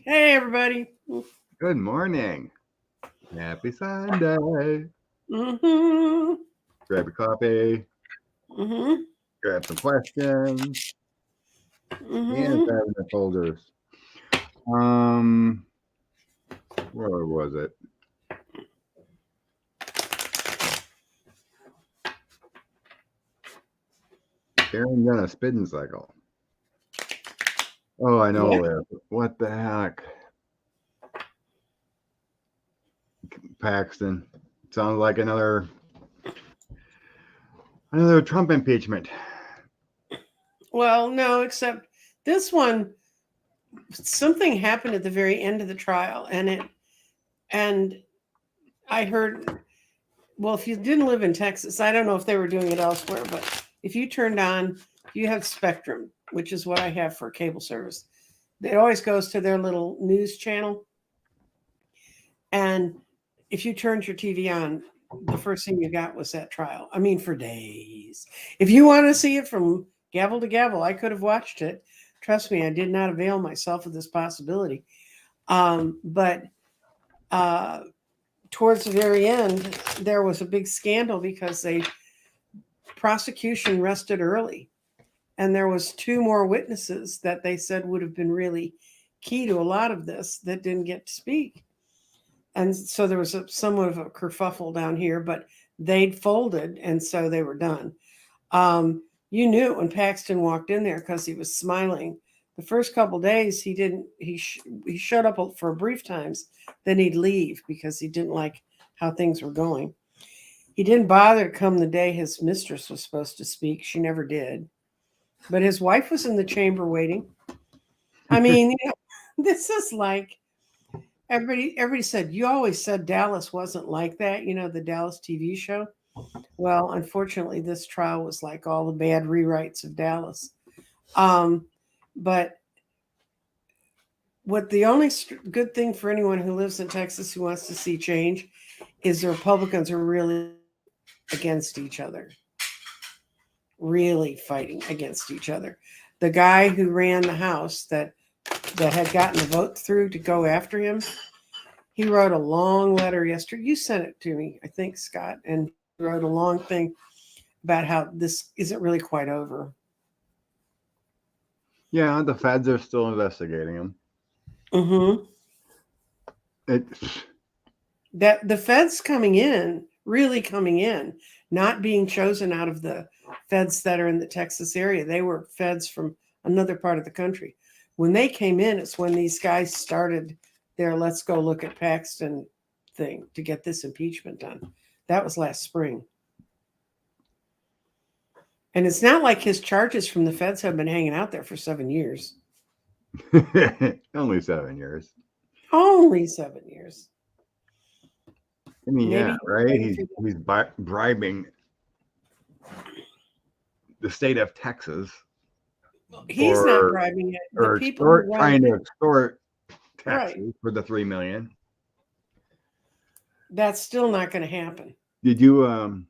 Hey, everybody. Good morning. Happy Sunday. Mm-hmm. Grab your coffee, Mm-hmm. grab some questions, and Mm-hmm. grab the folders. Um, where was it? Aaron done a spin cycle. Oh, I know What? this. What the heck? Paxton. Sounds like another Trump impeachment. Well, no, except this one, something happened at the very end of the trial, and I heard, well, if you didn't live in Texas, I don't know if they were doing it elsewhere, but if you turned on, you have Spectrum, which is what I have for cable service. It always goes to their little news channel. And if you turned your TV on, the first thing you got was that trial. I mean, for days. If you want to see it from gavel to gavel, I could have watched it. Trust me, I did not avail myself of this possibility. But uh, towards the very end, there was a big scandal because prosecution rested early, and there was two more witnesses that they said would have been really key to a lot of this that didn't get to speak. And so there was somewhat of a kerfuffle down here, but they'd folded, and so they were done. You knew it when Paxton walked in there because he was smiling. The first couple days, he didn't. He showed up for brief times, then he'd leave because he didn't like how things were going. He didn't bother to come the day his mistress was supposed to speak. She never did. But his wife was in the chamber waiting. I mean, this is like everybody said, you always said Dallas wasn't like that, the Dallas TV show. Well, unfortunately, this trial was like all the bad rewrites of Dallas. Um, but what the only good thing for anyone who lives in Texas who wants to see change is the Republicans are really against each other, really fighting against each other. The guy who ran the House that had gotten the vote through to go after him, he wrote a long letter yesterday. You sent it to me, I think, Scott, and he wrote a long thing about how this isn't really quite over. Yeah, the feds are still investigating him. Mm-hmm. It's That the feds really coming in, not being chosen out of the feds that are in the Texas area. They were feds from another part of the country. When they came in, it's when these guys started their let's go look at Paxton thing to get this impeachment done. That was last spring. And it's not like his charges from the feds have been hanging out there for 7 years. only 7 years. Only 7 years. I mean, yeah, Maybe right. He's bribing the state of Texas, he's not bribing it. The or people who run trying to extort right. Texas for the $3 million. That's still not going to happen. Did you?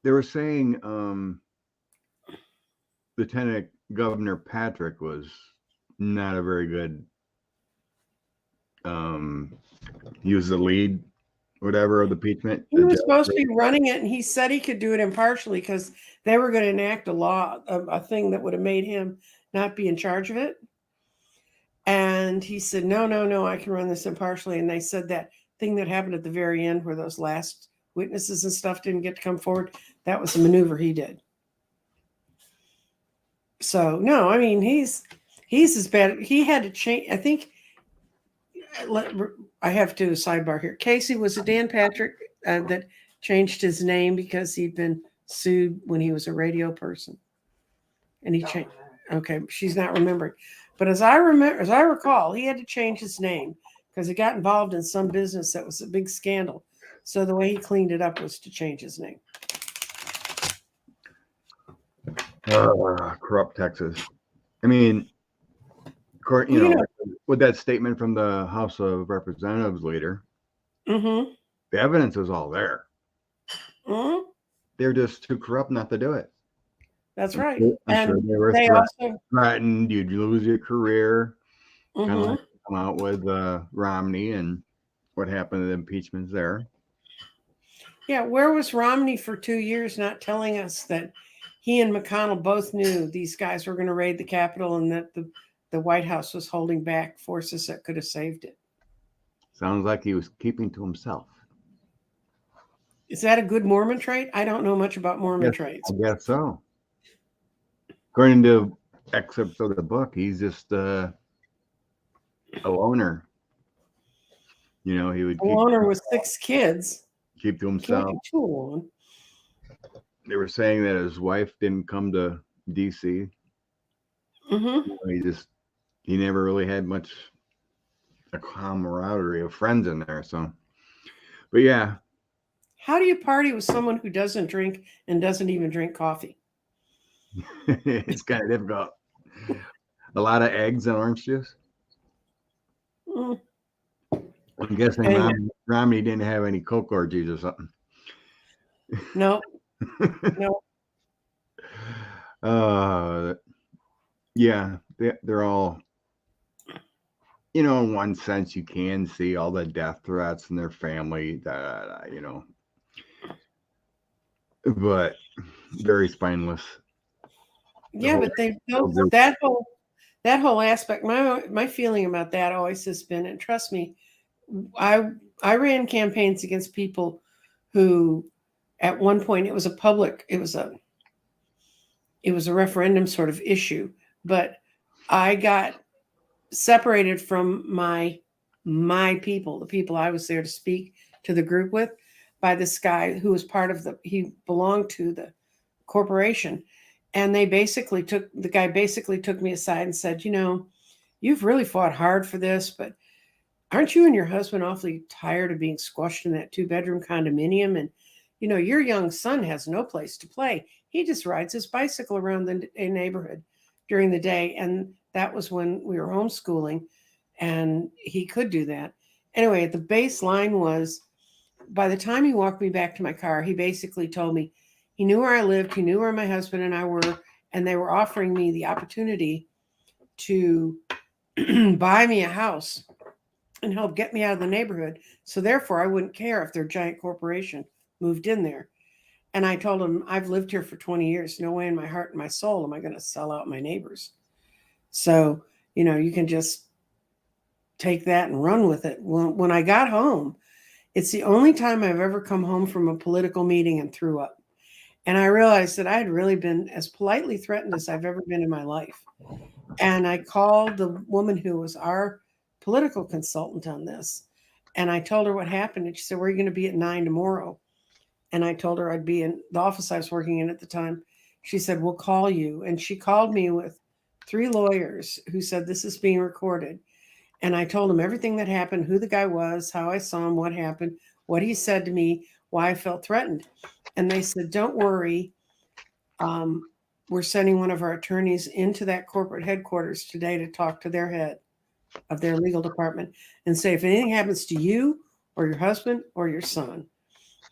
They were saying Lieutenant Governor Patrick was not a very good. He was the lead, whatever, of the impeachment. He was supposed to be running it, and he said he could do it impartially because they were going to enact a law, a thing that would have made him not be in charge of it. And he said, no, no, no, I can run this impartially. And they said that thing that happened at the very end where those last witnesses and stuff didn't get to come forward, that was a maneuver he did. So, no, I mean, he's as bad. He had to change, I think, I have to do a sidebar here. Casey, was it Dan Patrick that changed his name because he'd been sued when he was a radio person? And he changed. Okay, she's not remembering. But as I recall, he had to change his name because he got involved in some business that was a big scandal. So the way he cleaned it up was to change his name. Corrupt Texas. I mean, with that statement from the House of Representatives leader, the evidence is all there. Mm-hmm. They're just too corrupt not to do it. That's right. I'm sure they were threatened. You'd lose your career. Kind of like Hmm. come out with Romney and what happened to the impeachments there. Yeah, where was Romney for 2 years not telling us that he and McConnell both knew these guys were going to raid the Capitol and that the White House was holding back forces that could have saved it? Sounds like he was keeping to himself. Is that a good Mormon trait? I don't know much about Mormon Yes, traits. I guess so. According to excerpts of the book, he's just a loner. You know, he would A loner with 6 kids. keep to You can't himself. be too alone. They were saying that his wife didn't come to DC. Hmm. He never really had much a camaraderie of friends in there. So, but yeah, How do you party with someone who doesn't drink and doesn't even drink coffee? it's kind of difficult. A lot of eggs and orange juice. Mm. I'm guessing Anyway, Romney didn't have any Coke orgies or something. no, no. Yeah, they're all, in one sense, you can see all the death threats in their family, but very spineless. Yeah, but they don't. That whole aspect. My feeling about that always has been, and trust me, I ran campaigns against people who, at one point, it was a referendum sort of issue, but I got separated from my people, the people I was there to speak to the group with, by this guy who was he belonged to the corporation. And the guy basically took me aside and said, you've really fought hard for this, but aren't you and your husband awfully tired of being squashed in that 2-bedroom condominium? And, your young son has no place to play. He just rides his bicycle around the neighborhood during the day. And that was when we were homeschooling and he could do that. Anyway, the baseline was, by the time he walked me back to my car, he basically told me he knew where I lived, he knew where my husband and I were, and they were offering me the opportunity to buy me a house and help get me out of the neighborhood. So therefore, I wouldn't care if their giant corporation moved in there. And I told him, I've lived here for 20 years. No way in my heart and my soul am I going to sell out my neighbors. So, you can just take that and run with it. When I got home, it's the only time I've ever come home from a political meeting and threw up. And I realized that I had really been as politely threatened as I've ever been in my life. And I called the woman who was our political consultant on this. And I told her what happened. And she said, "Where are you going to be at 9 tomorrow?" And I told her I'd be in the office I was working in at the time. She said, "We'll call you." And she called me with 3 lawyers who said, "This is being recorded." And I told them everything that happened, who the guy was, how I saw him, what happened, what he said to me, why I felt threatened. And they said, "Don't worry. We're sending one of our attorneys into that corporate headquarters today to talk to their head of their legal department and say, if anything happens to you or your husband or your son,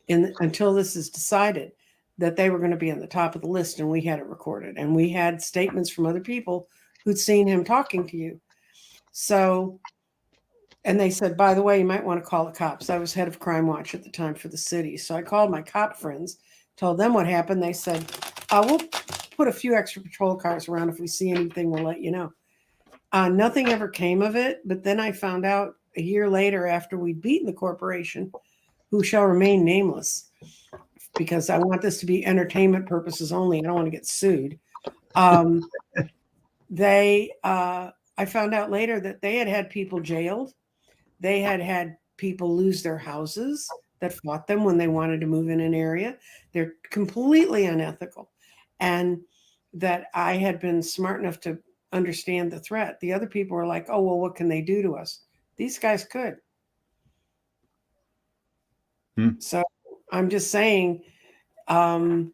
until this is decided," that they were going to be on the top of the list. And we had it recorded. And we had statements from other people who'd seen him talking to you. So, and they said, "By the way, you might want to call the cops." I was head of Crime Watch at the time for the city. So I called my cop friends, told them what happened. They said, "We'll put a few extra patrol cars around. If we see anything, we'll let you know." Nothing ever came of it. But then I found out a year later, after we'd beaten the corporation, who shall remain nameless, because I want this to be entertainment purposes only. I don't want to get sued. I found out later that they had people jailed. They had people lose their houses that fought them when they wanted to move in an area. They're completely unethical. And that I had been smart enough to understand the threat. The other people were like, "Oh, well, what can they do to us?" These guys could. So I'm just saying, the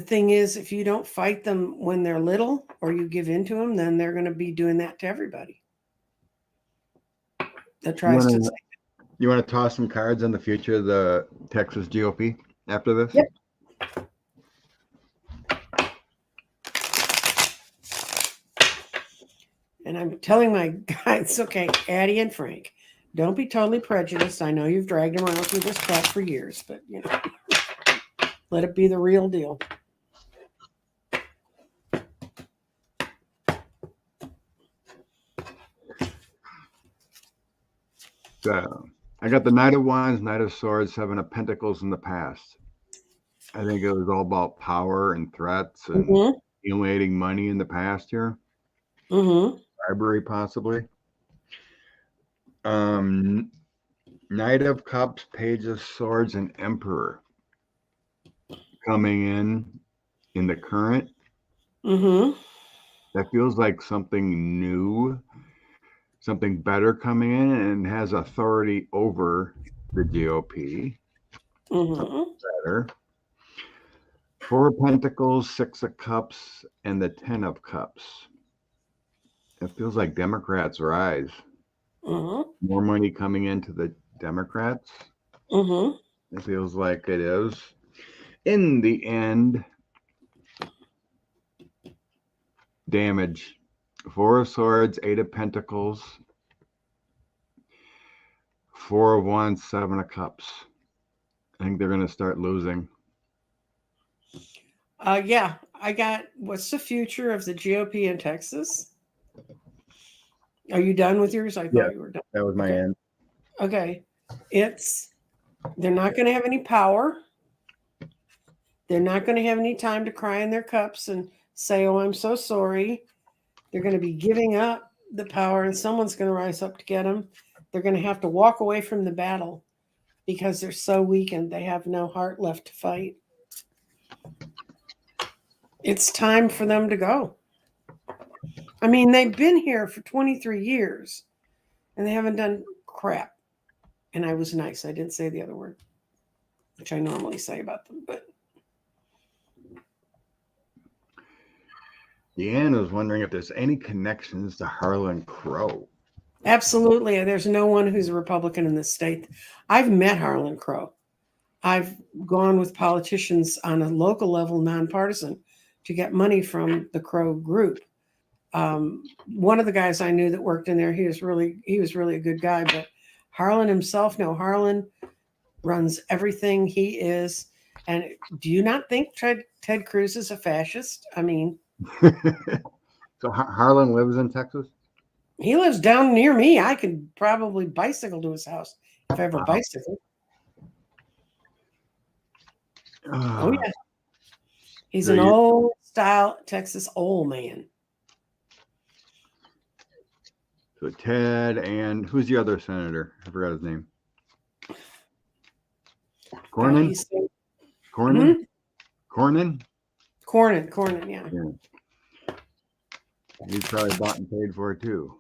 thing is, if you don't fight them when they're little or you give in to them, then they're going to be doing that to everybody that tries to. You want to toss some cards on the future of the Texas GOP after this? Yep. And I'm telling my guys, okay, Addie and Frank, don't be totally prejudiced. I know you've dragged around through this crap for years, but let it be the real deal. So I got the Knight of Wands, Knight of Swords, Seven of Pentacles in the past. I think it was all about power and threats and accumulating money in the past here. Bribery, possibly. Knight of Cups, Page of Swords, and Emperor coming in the current. That feels like something new, something better coming in, and has authority over the GOP. Better. Four of Pentacles, Six of Cups, and the 10 of Cups. It feels like Democrats rise. More money coming into the Democrats. It feels like it is. In the end, damage. Four of Swords, Eight of Pentacles, Four of Wands, Seven of Cups. I think they're going to start losing. Yeah, I got, what's the future of the GOP in Texas? Are you done with yours? I thought you were done. That was my end. Okay. They're not going to have any power. They're not going to have any time to cry in their cups and say, oh, I'm so sorry. They're going to be giving up the power, and someone's going to rise up to get them. They're going to have to walk away from the battle because they're so weakened. They have no heart left to fight. It's time for them to go. I mean, they've been here for 23 years and they haven't done crap. And I was nice. I didn't say the other word, which I normally say about them. But Deanna was wondering if there's any connections to Harlan Crow. absolutely. There's no one who's a Republican in this state. I've met Harlan Crow. I've gone with politicians on a local level, nonpartisan, to get money from the Crow group. One of the guys I knew that worked in there, he was really a good guy. But Harlan himself, no, Harlan runs everything. He is. And do you not think Ted Cruz is a fascist? I mean, So Harlan lives in Texas? he lives down near me. I could probably bicycle to his house if I ever bicycle. Oh yeah, he's an old style Texas old man. So Ted, and who's the other senator? I forgot his name. Cornyn? Cornyn? Cornyn, yeah. He's probably bought and paid for it too.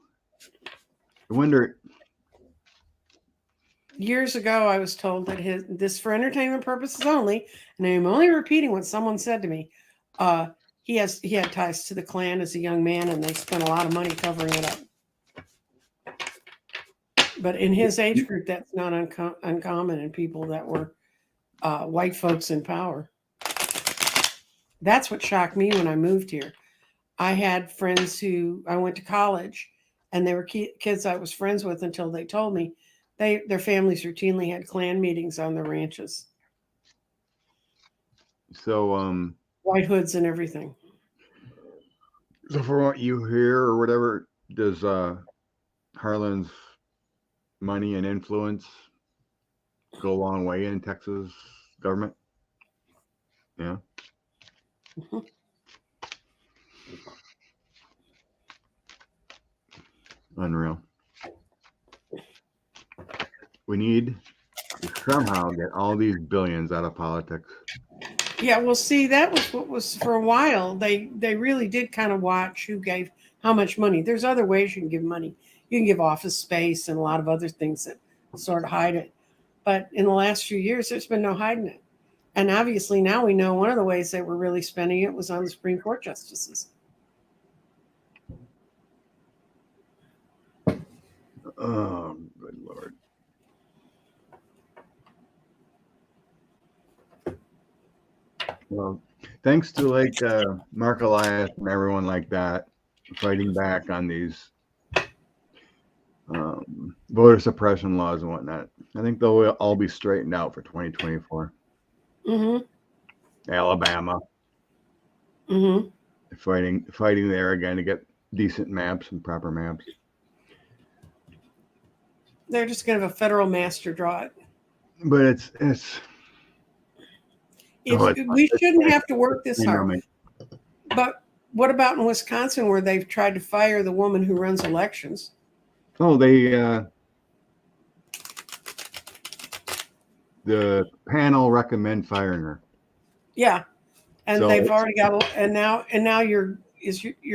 I wonder. Years ago, I was told that this for entertainment purposes only, and I'm only repeating what someone said to me. He had ties to the Klan as a young man, and they spent a lot of money covering it up. But in his age group, that's not uncommon in people that were white folks in power. That's what shocked me when I moved here. I had friends who I went to college, and they were kids I was friends with until they told me their families routinely had Klan meetings on their ranches. So white hoods and everything. So from what you hear or whatever, does Harlan's money and influence go a long way in Texas government? Yeah. Unreal. We need to somehow get all these billions out of politics. Yeah, well, see, that was what was for a while. They really did kind of watch who gave how much money. There's other ways you can give money. You can give office space and a lot of other things that sort of hide it. But in the last few years, there's been no hiding it. And obviously now we know one of the ways they were really spending it was on the Supreme Court justices. Oh, good Lord. Well, thanks to like Mark Elias and everyone like that fighting back on these voter suppression laws and whatnot. I think they'll all be straightened out for 2024. Mm-hmm. Alabama Mm-hmm. fighting there again to get decent maps and proper maps. They're just going to have a federal master draw it. But it's We shouldn't have to work this hard. numbing. But what about in Wisconsin, where they've tried to fire the woman who runs elections? Oh, the panel recommend firing her. Yeah, and So they've already got, and now your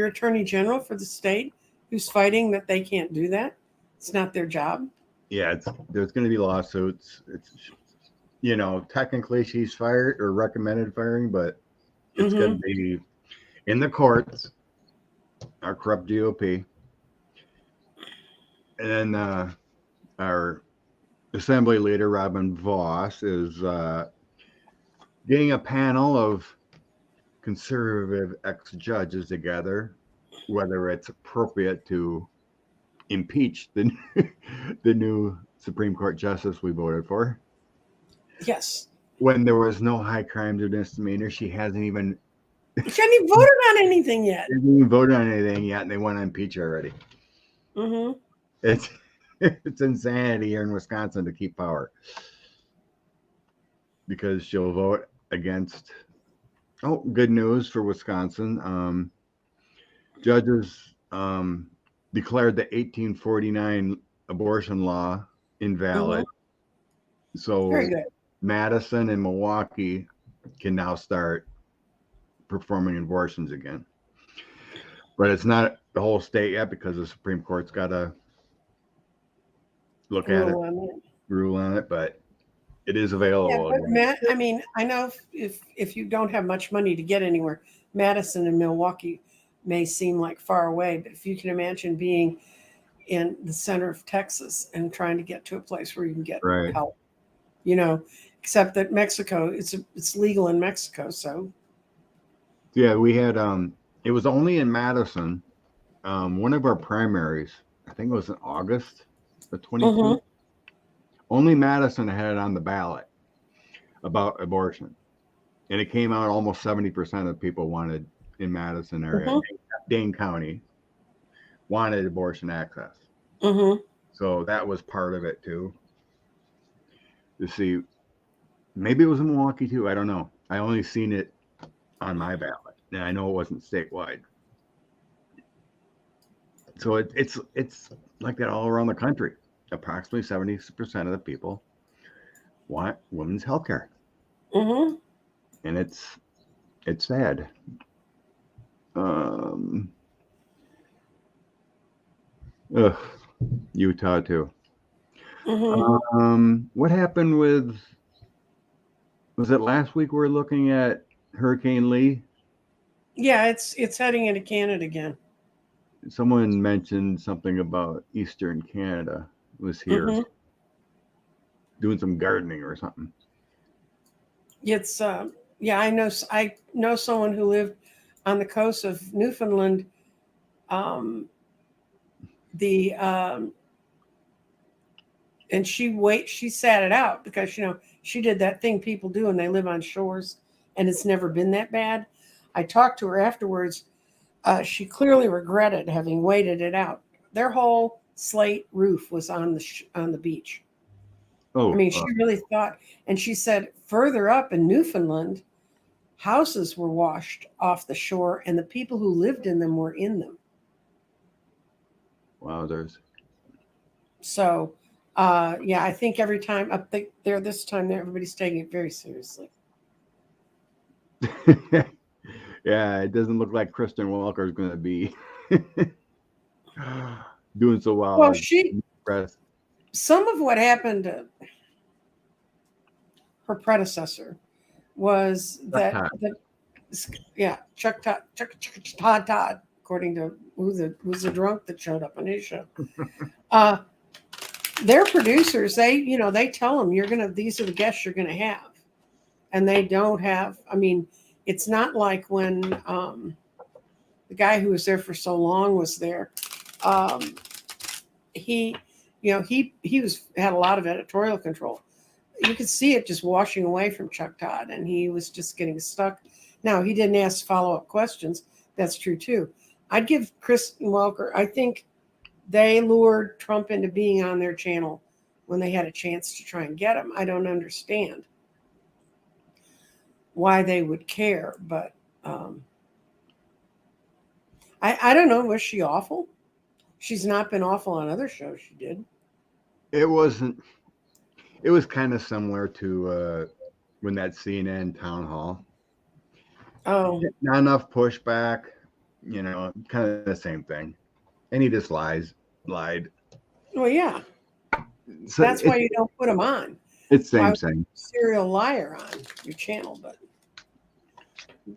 attorney general for the state who's fighting that they can't do that. It's not their job. Yeah, there's going to be lawsuits. It's technically she's fired or recommended firing, but it's going to be in the courts. Our corrupt GOP, and then our Assembly Leader Robin Vos is getting a panel of conservative ex-judges together, whether it's appropriate to impeach the new Supreme Court justice we voted for. Yes. When there was no high crimes or misdemeanors, she hasn't even voted on anything yet. She hasn't even voted on anything yet, and they want to impeach her already. Mm-hmm. It's insanity here in Wisconsin to keep power, because she'll vote against. Oh, good news for Wisconsin. Judges declared the 1849 abortion law invalid. Mm-hmm. So very good. Madison and Milwaukee can now start performing abortions again. But it's not the whole state yet, because the Supreme Court's got to look at it, rule on it, but it is available. Yeah, but Matt, I mean, I know if you don't have much money to get anywhere, Madison and Milwaukee may seem like far away, but if you can imagine being in the center of Texas and trying to get to a place where you can get help, except that Mexico, it's legal in Mexico, so. Yeah, we had it was only in Madison. One of our primaries, I think it was in August of 22. Mm-hmm. Only Madison had it on the ballot about abortion, and it came out almost 70% of people wanted in Madison area, mm-hmm. Dane County, wanted abortion access. Mm-hmm. So that was part of it too. To see, maybe it was in Milwaukee too. I don't know. I only seen it on my ballot, and I know it wasn't statewide. So it's like that all around the country. Approximately 70% of the people want women's health care. Mm-hmm. And it's sad. Utah too. Mm-hmm. What happened with, was it last week we were looking at Hurricane Lee? Yeah, it's heading into Canada again. Someone mentioned something about Eastern Canada was here, mm-hmm. doing some gardening or something. It's yeah, I know someone who lived on the coast of Newfoundland. And she sat it out because she did that thing people do when they live on shores, and it's never been that bad. I talked to her afterwards. She clearly regretted having waited it out. Their whole slate roof was on the beach. Oh, I mean, she really thought, and she said further up in Newfoundland, houses were washed off the shore, and the people who lived in them were in them. Wowzers. So, yeah, I think every time up there this time, everybody's taking it very seriously. Yeah, it doesn't look like Kristen Walker is going to be doing so well. Well, some of what happened to her predecessor was that Chuck Todd, according to who's the drunk that showed up on his show. Their producers, they tell them these are the guests you're gonna have, and they don't have. I mean, it's not like when the guy who was there for so long was there. he, he had a lot of editorial control. You could see it just washing away from Chuck Todd, and he was just getting stuck. Now, he didn't ask follow-up questions. That's true too. I'd give Kristen Welker, I think they lured Trump into being on their channel when they had a chance to try and get him. I don't understand why they would care, but I don't know. Was she awful? She's not been awful on other shows she did. It wasn't. It was kind of similar to when that CNN town hall. Oh, Not enough pushback, kind of the same thing. And he just lied. well, yeah. So That's why you don't put him on. It's Why same would thing. Serial liar on your channel, but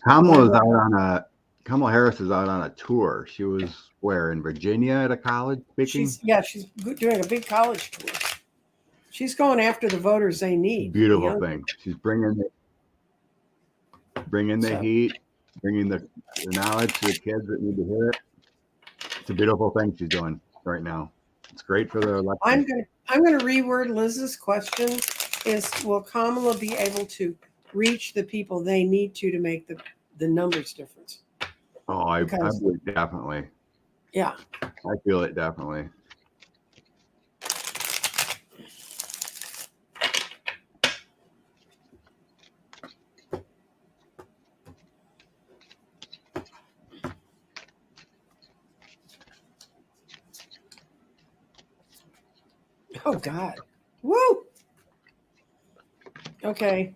Kamala Harris is out on a tour. She was where, in Virginia at a college speaking? she's doing a big college tour. She's going after the voters they need. Beautiful thing. She's bringing the heat, bringing the knowledge to the kids that need to hear it. It's a beautiful thing she's doing right now. It's great for the election. I'm gonna reword Liz's question. Will Kamala be able to reach the people they need to make the numbers difference? Oh, I believe definitely. Yeah. I feel it definitely. Oh God. Woo. Okay.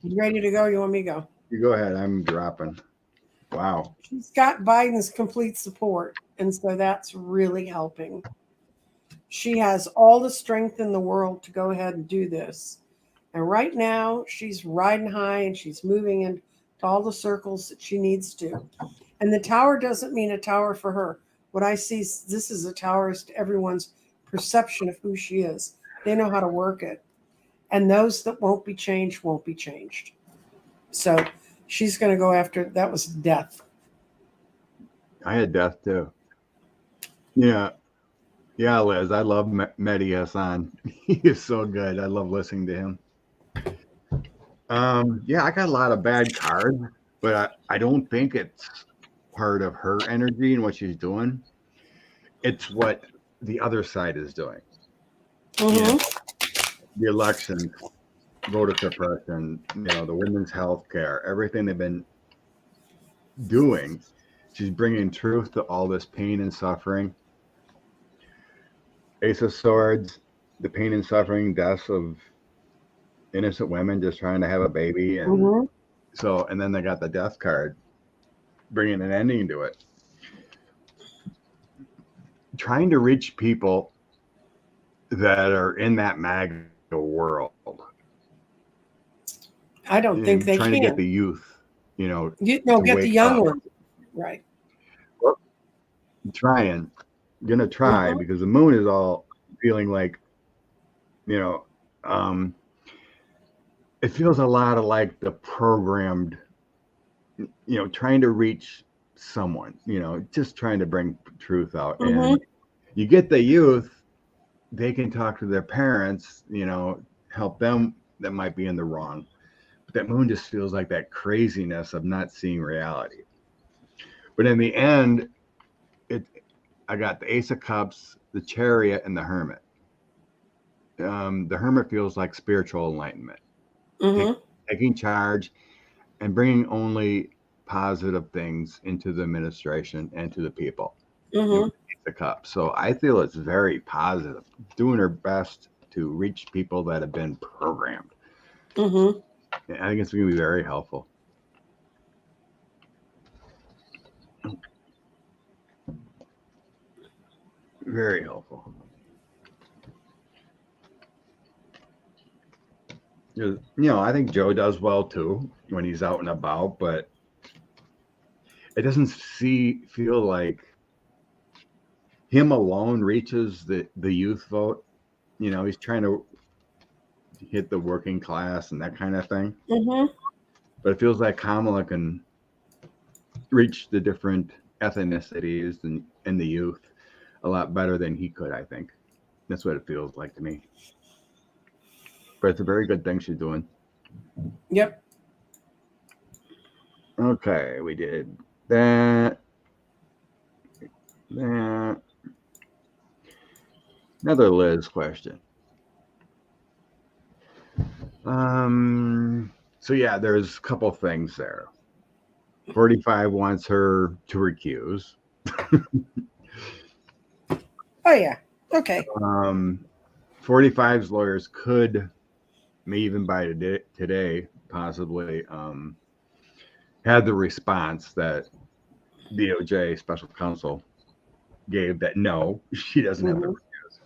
You ready to go? You want me to go? You go ahead. I'm dropping. Wow. She's got Biden's complete support, and so that's really helping. She has all the strength in the world to go ahead and do this. And right now, she's riding high and she's moving into all the circles that she needs to. And the tower doesn't mean a tower for her. What I see is this is a tower as to everyone's perception of who she is. They know how to work it. And those that won't be changed won't be changed. So she's going to go after, that was death. I had death too. Yeah. Yeah, Liz, I love Mehdi Hassan. He is so good. I love listening to him. Yeah, I got a lot of bad cards, but I don't think it's part of her energy and what she's doing. It's what the other side is doing. Mm-hmm. The elections, voter suppression, the women's health care, everything they've been doing. She's bringing truth to all this pain and suffering. Ace of Swords, the pain and suffering, deaths of innocent women just trying to have a baby. And and then they got the death card, bringing an ending to it. Trying to reach people that are in that MAGA world. I don't think they can. Trying to get the youth, get the young ones. Right. Well, gonna try because the moon is all feeling like, it feels a lot of like the programmed, trying to reach someone, just trying to bring truth out. And you get the youth, they can talk to their parents, help them that might be in the wrong. But that moon just feels like that craziness of not seeing reality. But in the end, I got the Ace of Cups, the Chariot, and the Hermit. The Hermit feels like spiritual enlightenment, taking charge and bringing only positive things into the administration and to the people. The Cup. So I feel it's very positive, doing her best to reach people that have been programmed. I think it's going to be very helpful. Very helpful. I think Joe does well too when he's out and about, but it doesn't feel like him alone reaches the youth vote. He's trying to hit the working class and that kind of thing. But it feels like Kamala can reach the different ethnicities and the youth. a lot better than he could, I think. That's what it feels like to me. But it's a very good thing she's doing. Yep. Okay, we did that. That. Another Liz question. So yeah, there's a couple things there. 45 wants her to recuse. Oh yeah. Okay. 45's lawyers could, may even by today, possibly had the response that DOJ special counsel gave that no, she doesn't have to recuse.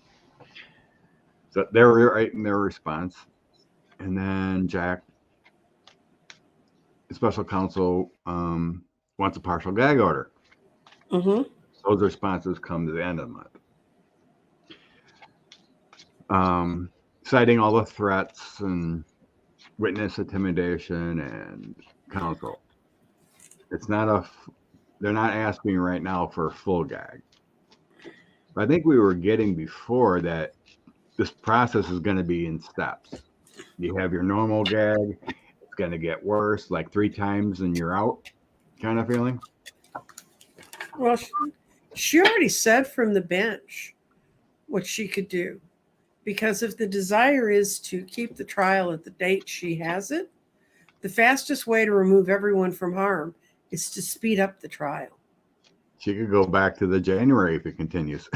So they were right in their response. And then Jack, the special counsel, wants a partial gag order. Those responses come to the end of the month. Citing all the threats and witness intimidation and counsel. It's not they're not asking right now for a full gag. But I think we were getting before that this process is going to be in steps. You have your normal gag, it's going to get worse, like 3 times and you're out kind of feeling. Well, she already said from the bench what she could do. Because if the desire is to keep the trial at the date she has it, the fastest way to remove everyone from harm is to speed up the trial. She could go back to the January if it continues.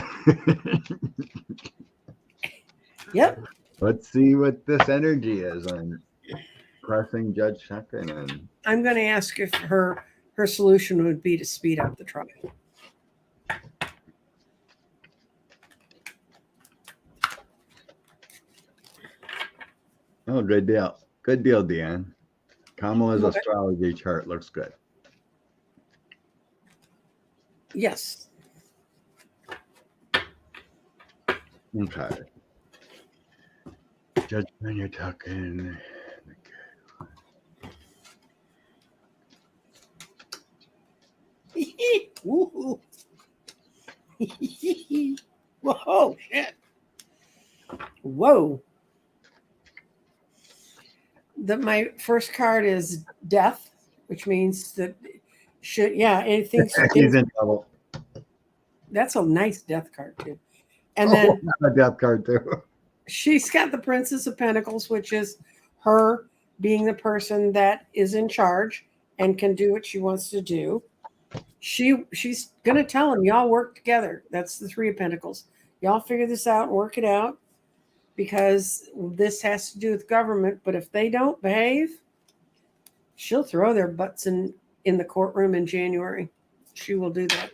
Yep. Let's see what this energy is on pressing Judge Shucken. And I'm going to ask if her solution would be to speed up the trial. Oh, good deal. Good deal, Deanne. Kamala's astrology chart looks good. Yes. Okay. Judge when you're talking. Woohoo. Whoa, shit. Whoa. My first card is death, which means that anything's He's in trouble. That's a nice death card too. And then a death card too. She's got the Princess of Pentacles, which is her being the person that is in charge and can do what she wants to do. She's gonna tell him, y'all work together. That's the 3 of Pentacles. Y'all figure this out and work it out, because this has to do with government. But if they don't behave, she'll throw their butts in the courtroom in January. She will do that.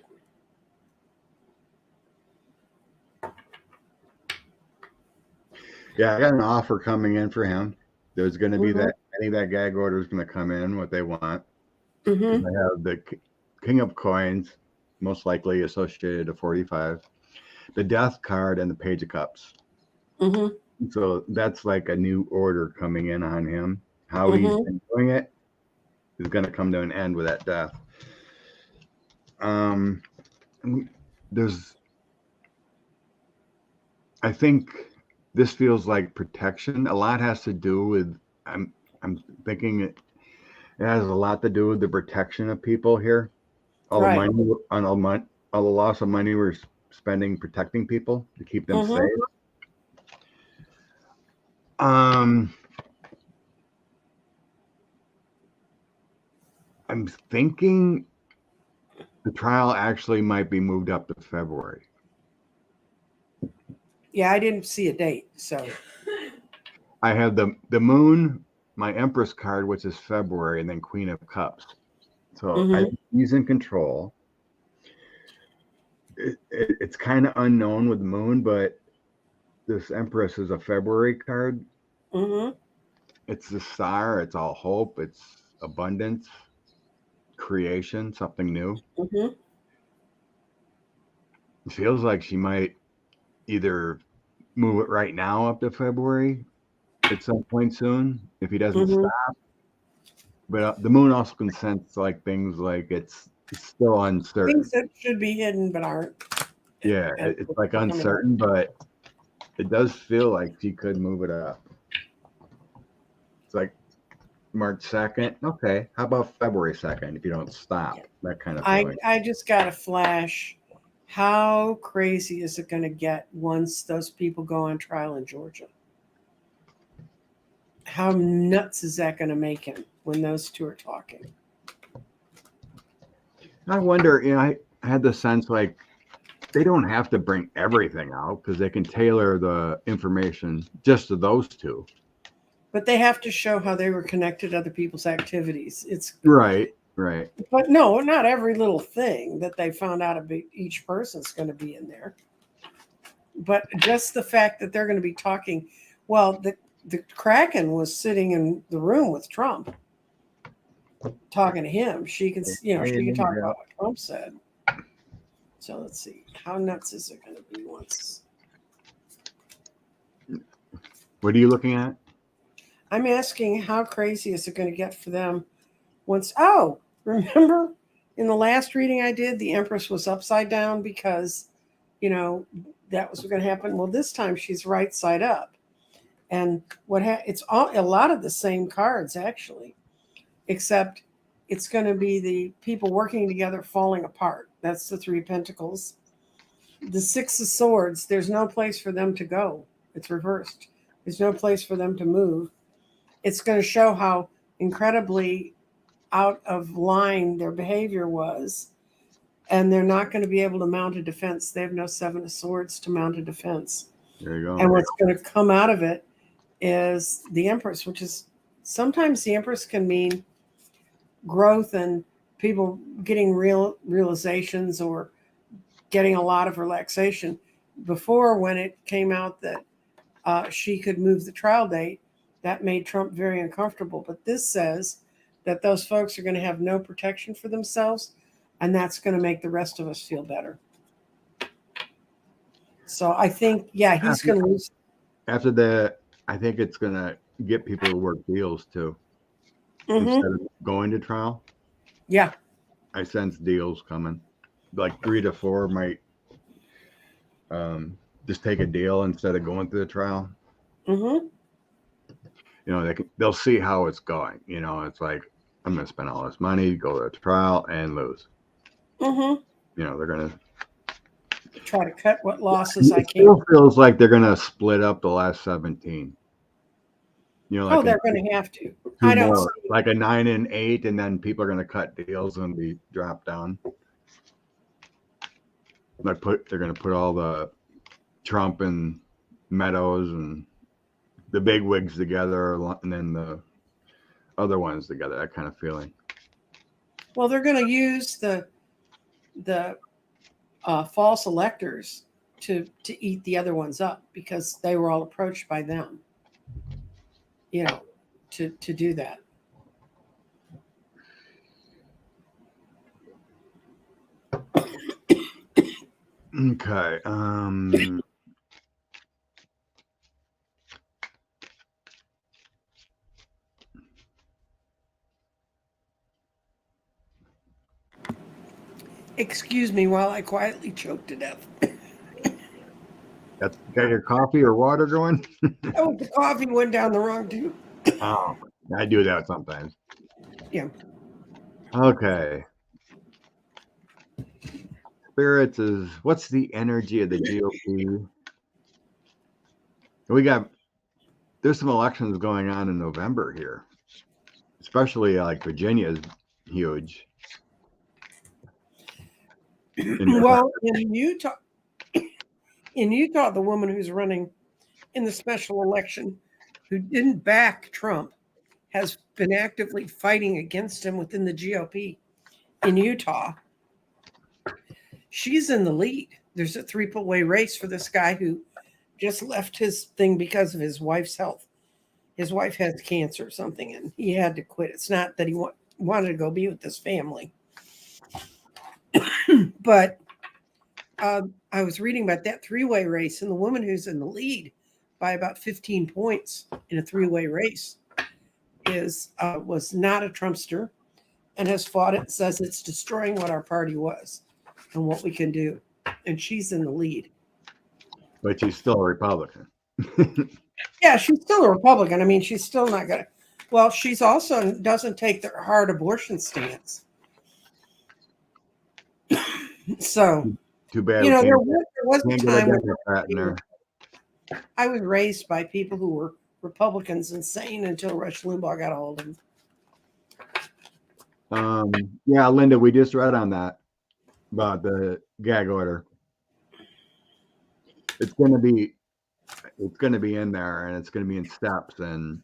Yeah, I got an offer coming in for him. There's going to be that, I think that gag order is going to come in what they want. I have the King of Coins, most likely associated to 45, the Death card, and the Page of Cups. So that's like a new order coming in on him. How he's been doing it is going to come to an end with that death. I think this feels like protection. A lot has to do with, I'm thinking it has a lot to do with the protection of people here. All the money, all the loss of money we're spending protecting people to keep them safe. I'm thinking the trial actually might be moved up to February. Yeah, I didn't see a date, so I have the Moon, my Empress card, which is February, and then Queen of Cups. So he's in control. It's kind of unknown with the Moon, but this Empress is a February card. It's the star. It's all hope. It's abundance, creation, something new. It feels like she might either move it right now up to February at some point soon if he doesn't stop. But the Moon also can sense like things like it's still uncertain. Things that should be hidden but aren't. Yeah, And it's like coming up. uncertain, but it does feel like she could move it up. It's like March 2nd. Okay. How about February 2nd if you don't stop? That kind of feeling. I just got a flash. How crazy is it going to get once those people go on trial in Georgia? How nuts is that going to make him when those two are talking? I wonder, I had the sense like they don't have to bring everything out because they can tailor the information just to those two. But they have to show how they were connected to other people's activities. It's Right. But no, not every little thing that they found out about each person's going to be in there. But just the fact that they're going to be talking, well, the Kraken was sitting in the room with Trump, talking to him. She can, she can talk about what Trump said. So let's see, how nuts is it going to be once? What are you looking at? I'm asking how crazy is it going to get for them once? Oh, remember in the last reading I did, the Empress was upside down because, that was going to happen. Well, this time she's right side up. And it's a lot of the same cards actually, except it's going to be the people working together falling apart. That's the Three of Pentacles. The Six of Swords, there's no place for them to go. It's reversed. There's no place for them to move. It's going to show how incredibly out of line their behavior was. And they're not going to be able to mount a defense. They have no Seven of Swords to mount a defense. There you go. And what's going to come out of it is the Empress, which is sometimes the Empress can mean growth and people getting realizations or getting a lot of relaxation. Before, when it came out that she could move the trial date, that made Trump very uncomfortable. But this says that those folks are going to have no protection for themselves, and that's going to make the rest of us feel better. So I think, he's going to lose. After that, I think it's going to get people to work deals too. Mm-hmm. Instead of going to trial. Yeah. I sense deals coming. Like 3 to 4 might just take a deal instead of going through the trial. Mm-hmm. They'll see how it's going. It's like, I'm going to spend all this money, go to a trial and lose. Mm-hmm. They're going to try to cut what losses I can. It still feels like they're going to split up the last 17. Like they're going to have to. I don't more, like a 9 and 8, and then people are going to cut deals and be dropped down. Like they're going to put all the Trump and Meadows and the big wigs together, and then the other ones together. That kind of feeling. Well, they're going to use the false electors to eat the other ones up because they were all approached by them. To do that. Okay. Excuse me while I quietly choke to death. Got your coffee or water going? Oh, the coffee went down the wrong tube. Oh, I do that sometimes. Yeah. Okay. Spirits is, what's the energy of the GOP? There's some elections going on in November here, especially like Virginia is huge. Well, in Utah, the woman who's running in the special election who didn't back Trump has been actively fighting against him within the GOP in Utah. She's in the lead. There's a 3-way race for this guy who just left his thing because of his wife's health. His wife had cancer or something, and he had to quit. It's not that he wanted to go be with his family. But I was reading about that 3-way race, and the woman who's in the lead by about 15 points in a 3-way race was not a Trumpster and has fought it, says it's destroying what our party was and what we can do. and she's in the lead. But she's still a Republican. Yeah, she's still a Republican. I mean, she's still not going to. Well, she's also doesn't take the hard abortion stance. So, Too bad. you know, we there can't was a get a time when Democrat in there. I was raised by people who were Republicans insane until Rush Limbaugh got a hold of them. Yeah, Linda, we just read on that about the gag order. It's going to be in there, and it's going to be in steps. And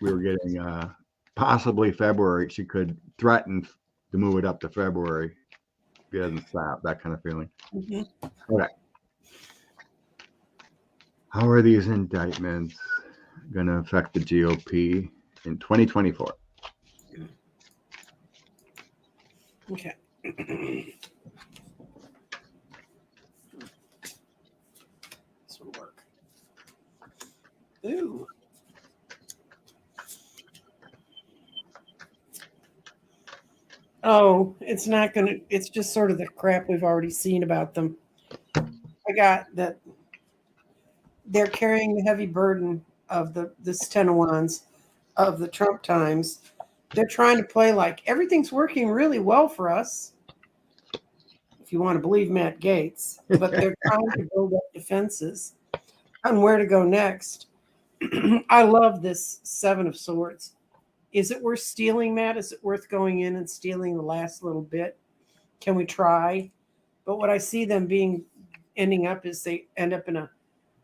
we were getting possibly February. She could threaten to move it up to February if it doesn't stop. That kind of feeling. Mm-hmm. Okay. How are these indictments going to affect the GOP in 2024? Okay. This will work. Ooh. Oh, it's not going to, it's just sort of the crap we've already seen about them. I got that they're carrying the heavy burden of this 10 of Wands of the Trump times. They're trying to play like everything's working really well for us, if you want to believe Matt Gaetz, but they're trying to build up defenses on where to go next. I love this 7 of Swords. Is it worth stealing, Matt? Is it worth going in and stealing the last little bit? Can we try? But what I see them ending up is they end up in a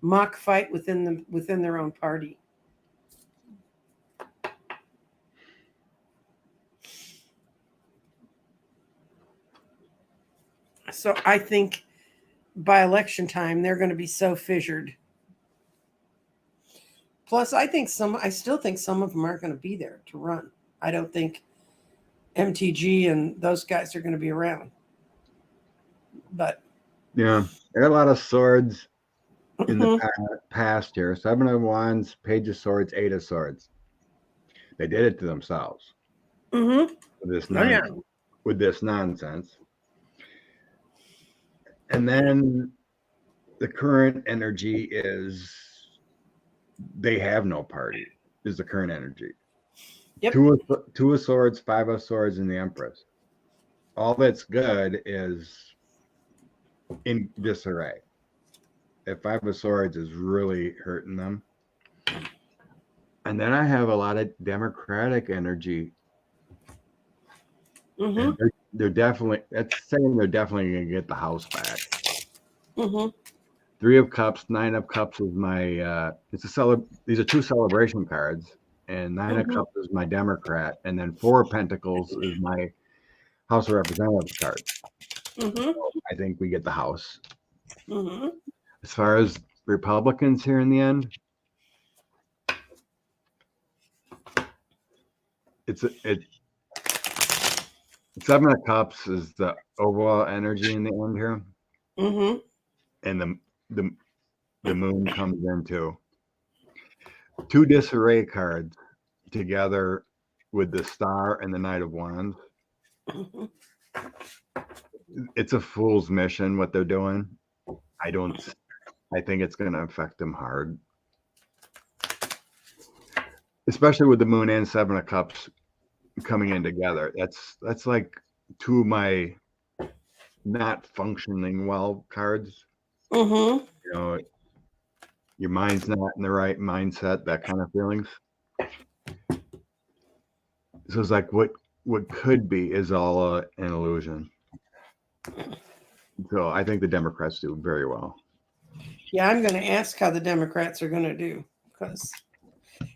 mock fight within their own party. So I think by election time they're going to be so fissured. Plus, I still think some of them aren't going to be there to run. I don't think MTG and those guys are going to be around. But yeah, there are a lot of swords in the past here. 7 of Wands, Page of Swords, 8 of Swords. They did it to themselves. Mm-hmm. With this nonsense. And then the current energy is they have no party, is the current energy. Yep. 2 of Swords, 5 of Swords, and the Empress. All that's good is in disarray. The 5 of Swords is really hurting them. And then I have a lot of Democratic energy. Mm-hmm. They're definitely, that's saying they're definitely going to get the House back. Mm-hmm. 3 of Cups, 9 of Cups is my, these are 2 celebration cards. And 9 of Cups is my Democrat. And then 4 of Pentacles is my House of Representatives card. Mm-hmm. So I think we get the House. Mm-hmm. As far as Republicans here in the end, it's 7 of Cups is the overall energy in the end here. Mm-hmm. And the moon comes in too. 2 disarray cards together with the Star and the Knight of Wands. Mm-hmm. It's a fool's mission what they're doing. I think it's going to affect them hard. Especially with the moon and 7 of Cups coming in together. That's like 2 of my not functioning well cards. Mm-hmm. You know, your mind's not in the right mindset, that kind of feelings. So it's like what could be is all an illusion. So I think the Democrats do very well. Yeah, I'm going to ask how the Democrats are going to do because,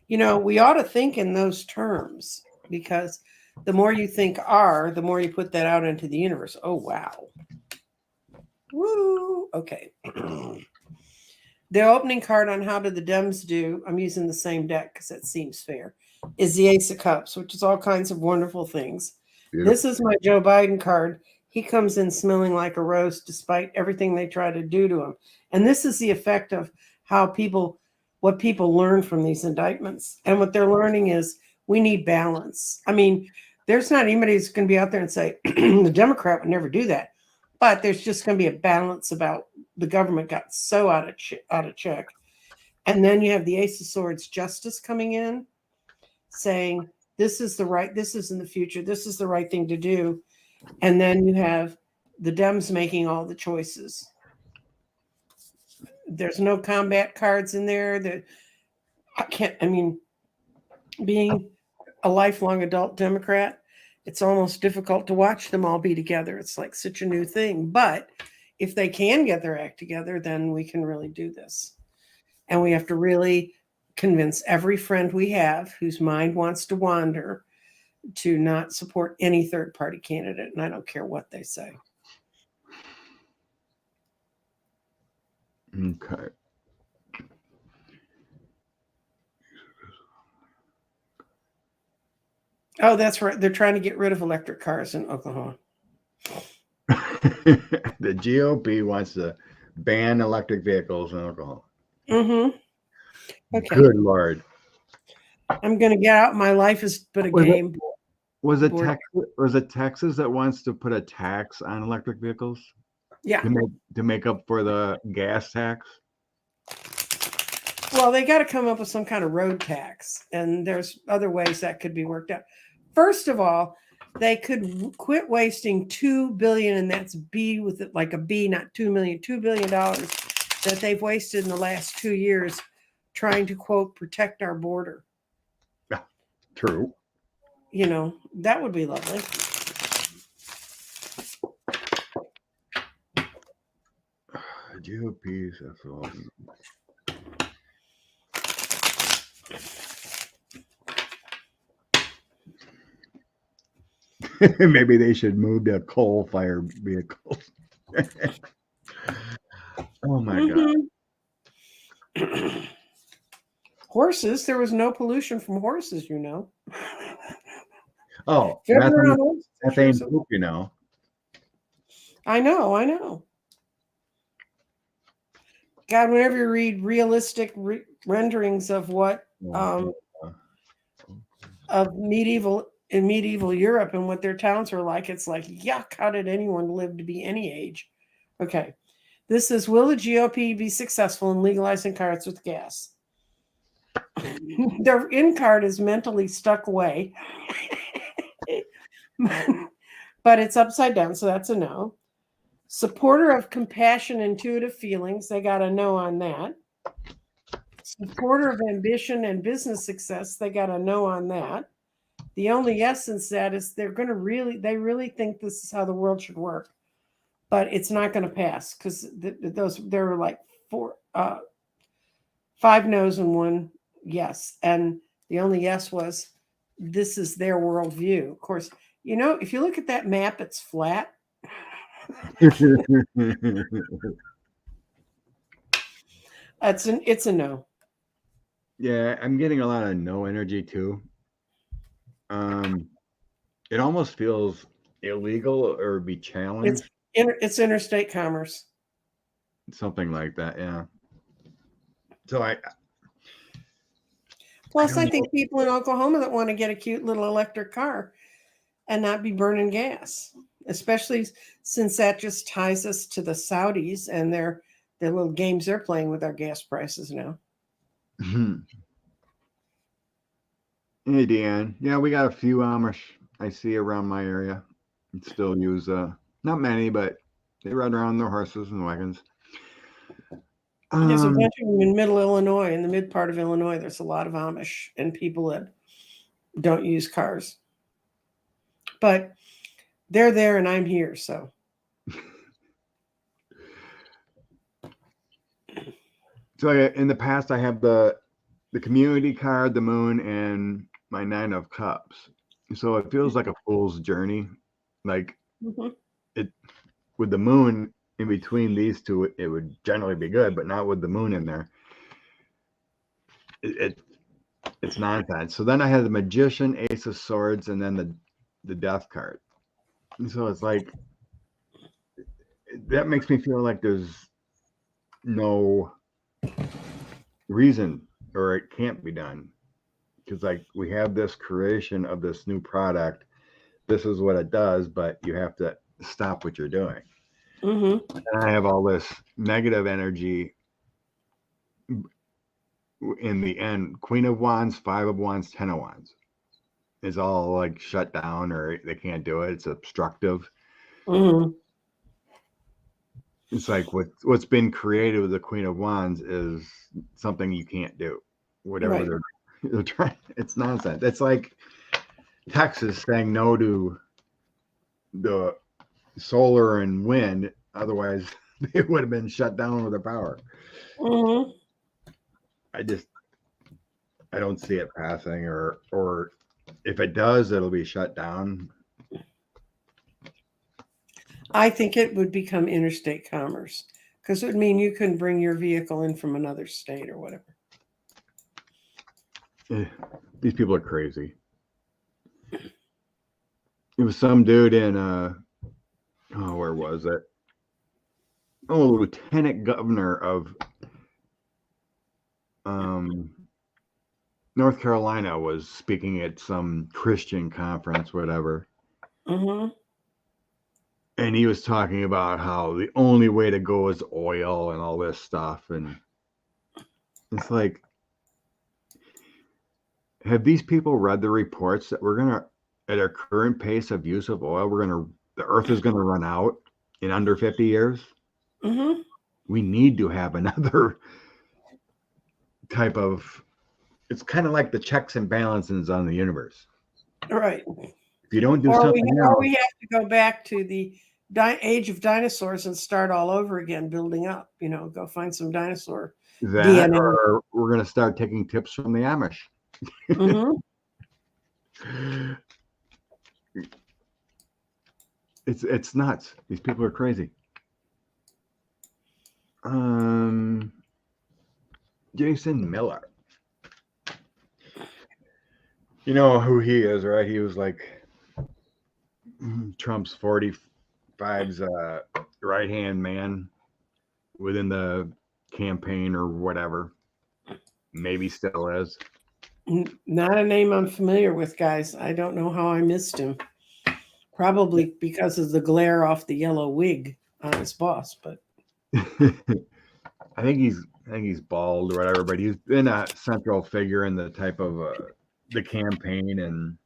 we ought to think in those terms because the more you think the more you put that out into the universe. Oh, wow. Woo. Okay. The opening card on how did the Dems do, I'm using the same deck because it seems fair, is the Ace of Cups, which is all kinds of wonderful things. Beautiful. This is my Joe Biden card. He comes in smelling like a rose despite everything they try to do to him. And this is the effect of what people learn from these indictments. And what they're learning is we need balance. I mean, there's not anybody who's going to be out there and say, the Democrat would never do that. But there's just going to be a balance about the government got so out of check. And then you have the Ace of Swords justice coming in saying, this is in the future, this is the right thing to do. And then you have the Dems making all the choices. There's no combat cards in there. Being a lifelong adult Democrat, it's almost difficult to watch them all be together. It's like such a new thing. But if they can get their act together, then we can really do this. And we have to really convince every friend we have whose mind wants to wander to not support any third party candidate. And I don't care what they say. Okay. Oh, that's right. They're trying to get rid of electric cars in Oklahoma. The GOP wants to ban electric vehicles in Oklahoma. Mm-hmm. Okay. Good Lord. I'm going to get out. My life is but a game. Was it Texas that wants to put a tax on electric vehicles? Yeah. To make up for the gas tax? Well, they got to come up with some kind of road tax, and there's other ways that could be worked out. First of all, they could quit wasting $2 billion, and that's B with it like a B, not 2 million, $2 billion that they've wasted in the last 2 years trying to, quote, protect our border. Yeah, true. You know, that would be lovely. GOP, that's all. Maybe they should move to coal-fired vehicles. Oh my God. Horses, there was no pollution from horses, you know. Oh, methane poop, you know. I know. God, whenever you read realistic renderings of what of medieval Europe and what their towns were like, it's like, yuck, how did anyone live to be any age? Okay. This is, will the GOP be successful in legalizing cars with gas? Their in card is mentally stuck away. But it's upside down, so that's a no. Supporter of compassion, intuitive feelings, they got a no on that. Supporter of ambition and business success, they got a no on that. The only yes in that is they really think this is how the world should work, but it's not going to pass because there were like 5 no's and 1 yes, and the only yes was this is their worldview. Of course, you know, if you look at that map, it's flat. It's a no. Yeah, I'm getting a lot of no energy too. It almost feels illegal or be challenged. It's interstate commerce. Something like that, yeah. So I think people in Oklahoma that want to get a cute little electric car and not be burning gas, especially since that just ties us to the Saudis and their little games they're playing with our gas prices now. Hey, Deanne. Yeah, we got a few Amish I see around my area. And still use not many, but they ride around their horses and wagons. There's a bunch of them in middle Illinois, in the mid part of Illinois. There's a lot of Amish and people that don't use cars. But they're there and I'm here, so. So in the past, I have the community card, the moon, and my 9 of cups. So it feels like a fool's journey. Like it with the moon in between these two, it would generally be good, but not with the moon in there. It's nonsense. So then I had the Magician, Ace of Swords, and then the Death card. And so it's like that makes me feel like there's no reason or it can't be done, because like we have this creation of this new product. This is what it does, but you have to stop what you're doing. Mm-hmm. And I have all this negative energy. In the end, Queen of Wands, Five of Wands, Ten of Wands is all like shut down, or they can't do it. It's obstructive. Mm-hmm. It's like what's been created with the Queen of Wands is something you can't do. Whatever Right. they're trying, it's nonsense. It's like Texas saying no to the solar and wind. Otherwise, they would have been shut down with the power. Mm-hmm. I don't see it passing, or if it does, it'll be shut down. I think it would become interstate commerce because it would mean you couldn't bring your vehicle in from another state or whatever. These people are crazy. It was some dude in where was it? Oh, lieutenant governor of North Carolina was speaking at some Christian conference, whatever. Mm-hmm. And he was talking about how the only way to go is oil and all this stuff. And it's like, have these people read the reports that we're going to, at our current pace of use of oil, the earth is going to run out in under 50 years? Mm-hmm. We need to have another type of, it's kind of like the checks and balances on the universe. Right. If you don't do Or something else, we have to go back to the age of dinosaurs and start all over again, building up. Go find some dinosaur that, DNA. or we're going to start taking tips from the Amish. Mm-hmm. It's nuts. These people are crazy. Jason Miller. You know who he is, right? He was like Trump's 45's right-hand man within the campaign or whatever. Maybe still is. Not a name I'm familiar with, guys. I don't know how I missed him. Probably because of the glare off the yellow wig on his boss, but I think he's bald or whatever, but he's been a central figure in the type of the campaign. And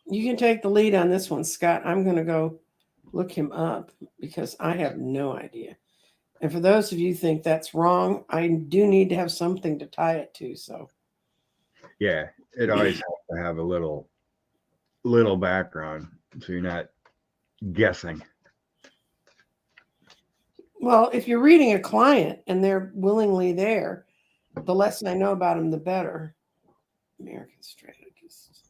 you can take the lead on this one, Scott. I'm going to go look him up because I have no idea. And for those of you who think that's wrong, I do need to have something to tie it to. So, yeah, it always has to have a little background, so you're not guessing. well, if you're reading a client and they're willingly there, the less I know about them, the better. American strategist.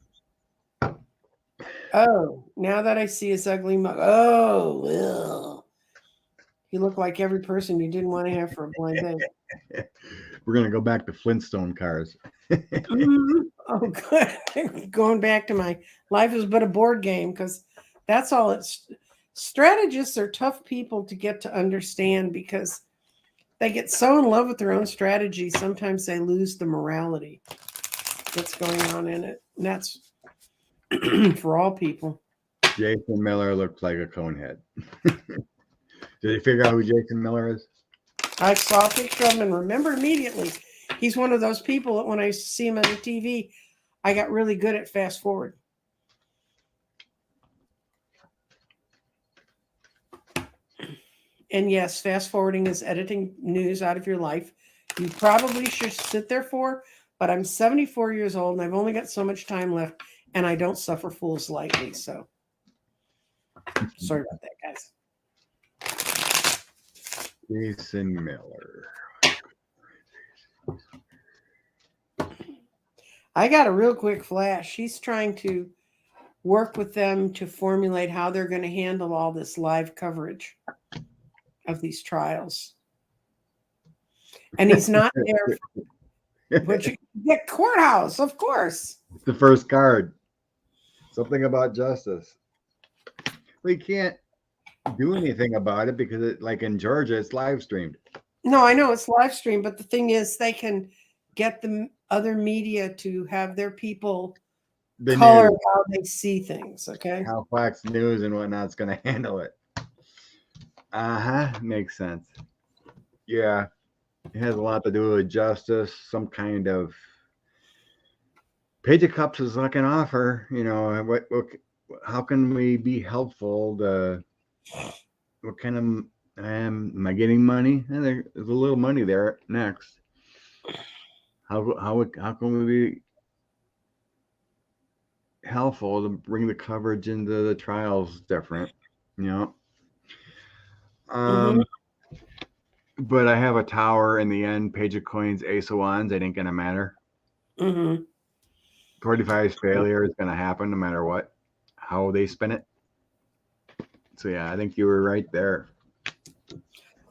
Oh, now that I see his ugly mug. Oh, well. He looked like every person you didn't want to have for a blind date. We're going to go back to Flintstone cars. Mm-hmm. Oh, good. Going back to my life is but a board game because that's all it's. Strategists are tough people to get to understand because they get so in love with their own strategy. Sometimes they lose the morality that's going on in it. And that's for all people. Jason Miller looked like a conehead. Did you figure out who Jason Miller is? I saw a picture of him and remember immediately. He's one of those people that when I see him on the TV, I got really good at fast forward. And yes, fast forwarding is editing news out of your life. You probably should sit there for, but I'm 74 years old and I've only got so much time left and I don't suffer fools lightly. So sorry about that, guys. Jason Miller. I got a real quick flash. She's trying to work with them to formulate how they're going to handle all this live coverage of these trials. And he's not there. But you get courthouse, of course. The first card. Something about justice. We can't do anything about it because it, like in Georgia, it's live streamed. No, I know it's live streamed, but the thing is they can get the other media to have their people the color news, how they see things. Okay. how Fox News and whatnot's going to handle it. Makes sense. Yeah, it has a lot to do with justice, some kind of Page of Cups is like an offer. You know, how can we be helpful? What kind of am I getting money? And there's a little money there next. How can we be helpful to bring the coverage into the trials different? You know. Mhm. But I have a tower in the end. Page of Coins, Ace of Wands. It ain't gonna matter. Mhm. 45's failure is gonna happen no matter what, how they spin it. So yeah, I think you were right there.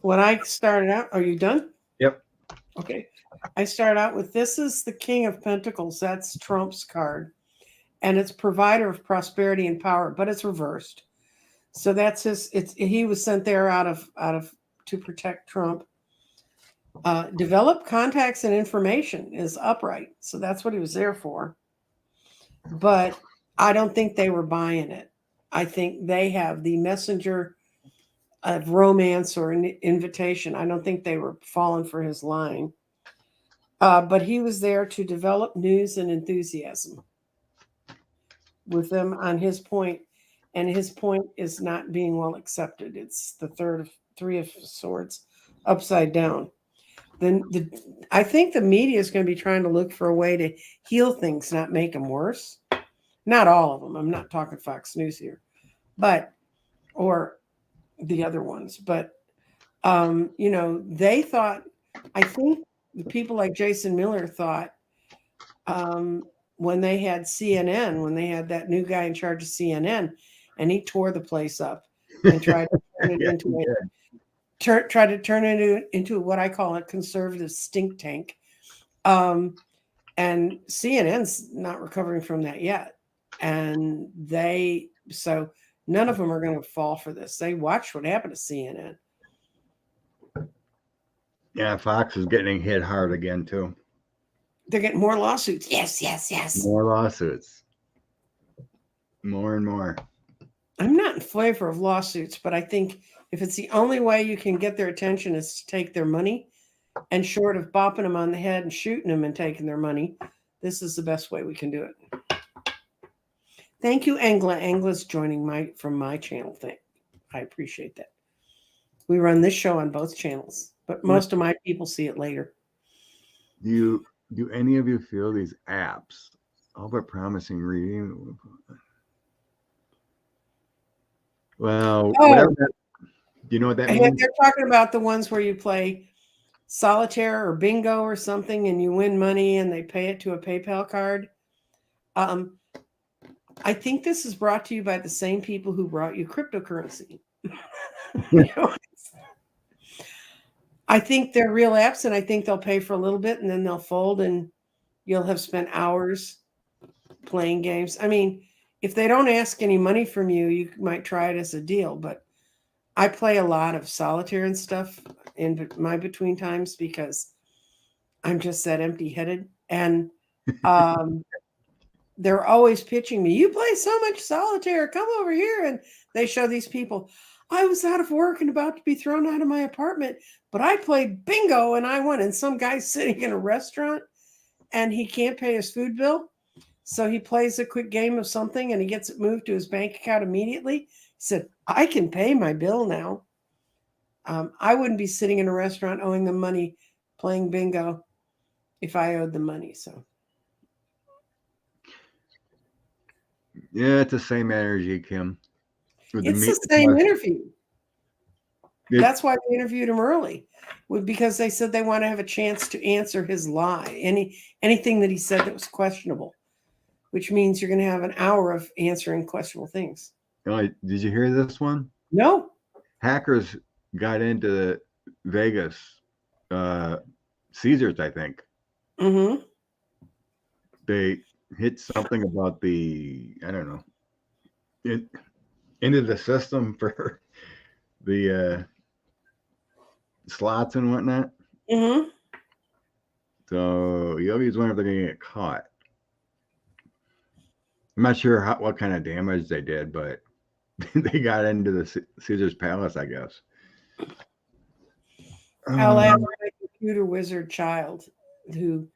When I started out, are you done? Yep. Okay. I start out with this is the King of Pentacles. That's Trump's card. And it's provider of prosperity and power, but it's reversed. So that's he was sent there out of to protect Trump. Develop contacts and information is upright. So that's what he was there for. But I don't think they were buying it. I think they have the messenger of romance or an invitation. I don't think they were falling for his line. But he was there to develop news and enthusiasm with them on his point, and his point is not being well accepted. It's the three of swords upside down. Then I think the media is going to be trying to look for a way to heal things, not make them worse. Not all of them. I'm not talking Fox News here, but or the other ones. But they thought. I think the people like Jason Miller thought when they had CNN, when they had that new guy in charge of CNN, and he tore the place up and tried to turn it into what I call a conservative stink tank. And CNN's not recovering from that yet. And so none of them are going to fall for this. They watched what happened to CNN. Yeah, Fox is getting hit hard again too. They're getting more lawsuits. Yes. More lawsuits. More and more. I'm not in favor of lawsuits, but I think if it's the only way you can get their attention is to take their money, and short of bopping them on the head and shooting them and taking their money, this is the best way we can do it. Thank you, Angla. Angla's joining from my channel. I appreciate that. We run this show on both channels, but most of my people see it later. Do any of you feel these apps all but promising reading? Well, whatever that, do you know what that means? They're talking about the ones where you play solitaire or bingo or something and you win money and they pay it to a PayPal card. I think this is brought to you by the same people who brought you cryptocurrency. I think they're real apps, and I think they'll pay for a little bit and then they'll fold and you'll have spent hours playing games. I mean, if they don't ask any money from you, you might try it as a deal, but I play a lot of solitaire and stuff in my between times because I'm just that empty-headed. And they're always pitching me, you play so much solitaire, come over here. And they show these people, I was out of work and about to be thrown out of my apartment, but I played bingo and I won. And some guy's sitting in a restaurant and he can't pay his food bill. So he plays a quick game of something and he gets it moved to his bank account immediately. He said, I can pay my bill now. I wouldn't be sitting in a restaurant owing them money playing bingo if I owed them money. So Yeah, it's the same energy, Kim. It's the same interview. That's why they interviewed him early, because they said they want to have a chance to answer his lie, anything that he said that was questionable, which means you're going to have an hour of answering questionable things. Did you hear this one? No. Hackers got into Vegas, Caesars, I think. Mm-hmm. They hit something about I don't know, into the system for the slots and whatnot. Mm-hmm. So you always wonder if they're going to get caught. I'm not sure what kind of damage they did, but they got into the Caesar's Palace, I guess. I'll ask my computer wizard child who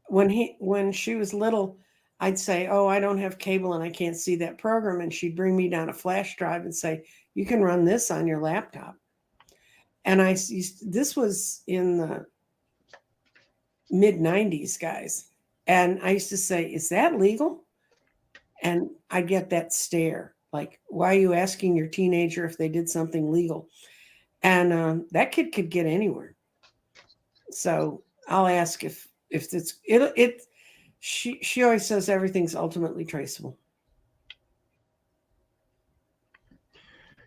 when she was little, I'd say, "Oh, I don't have cable and I can't see that program," and she'd bring me down a flash drive and say, "You can run this on your laptop." And this was in the mid 90s, guys. And I used to say, "Is that legal?" And I get that stare, like, "Why are you asking your teenager if they did something legal?" And that kid could get anywhere. So I'll ask if it's it. She always says everything's ultimately traceable.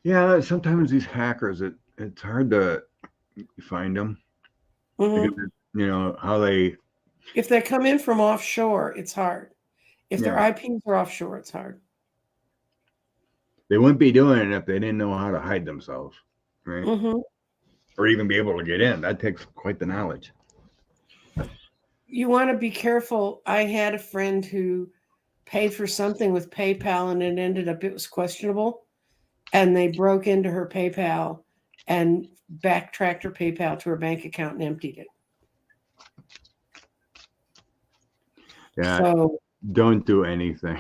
Yeah, sometimes these hackers, it's hard to find them. Mhm. Because, you know how they. If they come in from offshore, it's hard. If their Yeah, IPs are offshore, it's hard. they wouldn't be doing it if they didn't know how to hide themselves, right? Hmm. Or even be able to get in. That takes quite the knowledge. You want to be careful. I had a friend who paid for something with PayPal and it was questionable. And they broke into her PayPal and backtracked her PayPal to her bank account and emptied it. Yeah, So don't do anything.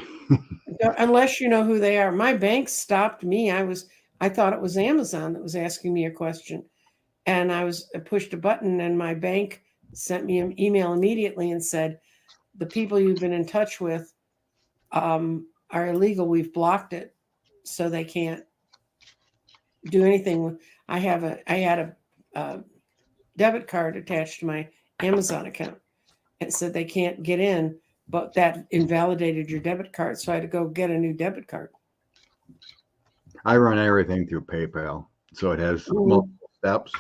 unless you know who they are. My bank stopped me. I thought it was Amazon that was asking me a question. And I pushed a button and my bank sent me an email immediately and said, "The people you've been in touch with are illegal. We've blocked it, so they can't do anything." I had a debit card attached to my Amazon account. It said they can't get in, but that invalidated your debit card. So I had to go get a new debit card. I run everything through PayPal, so it has multiple steps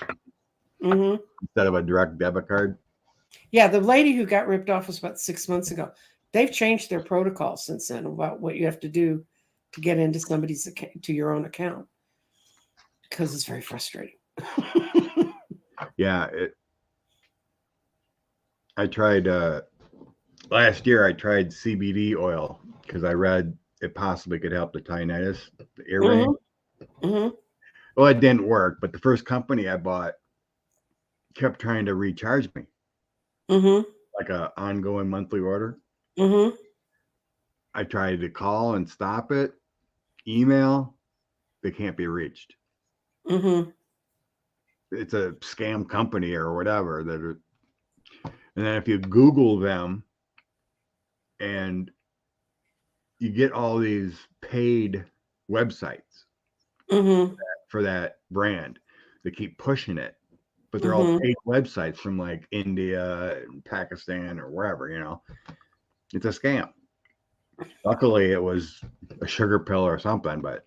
Mm-hmm. instead of a direct debit card. Yeah, the lady who got ripped off was about 6 months ago. They've changed their protocol since then about what you have to do to get into somebody's account, to your own account, because it's very frustrating. Yeah, I tried last year. I tried CBD oil because I read it possibly could help the tinnitus, the earring. Mm-hmm. Mm-hmm. Well, it didn't work, but the first company I bought kept trying to recharge me Mm-hmm. like a ongoing monthly order. Mm-hmm. I tried to call and stop it, email, they can't be reached. Mm-hmm. It's a scam company or whatever that are, and then if you Google them and you get all these paid websites Mm-hmm. for that brand, they keep pushing it, but they're all Mm-hmm. paid websites from like India and Pakistan or wherever, you know. It's a scam. Luckily, it was a sugar pill or something, but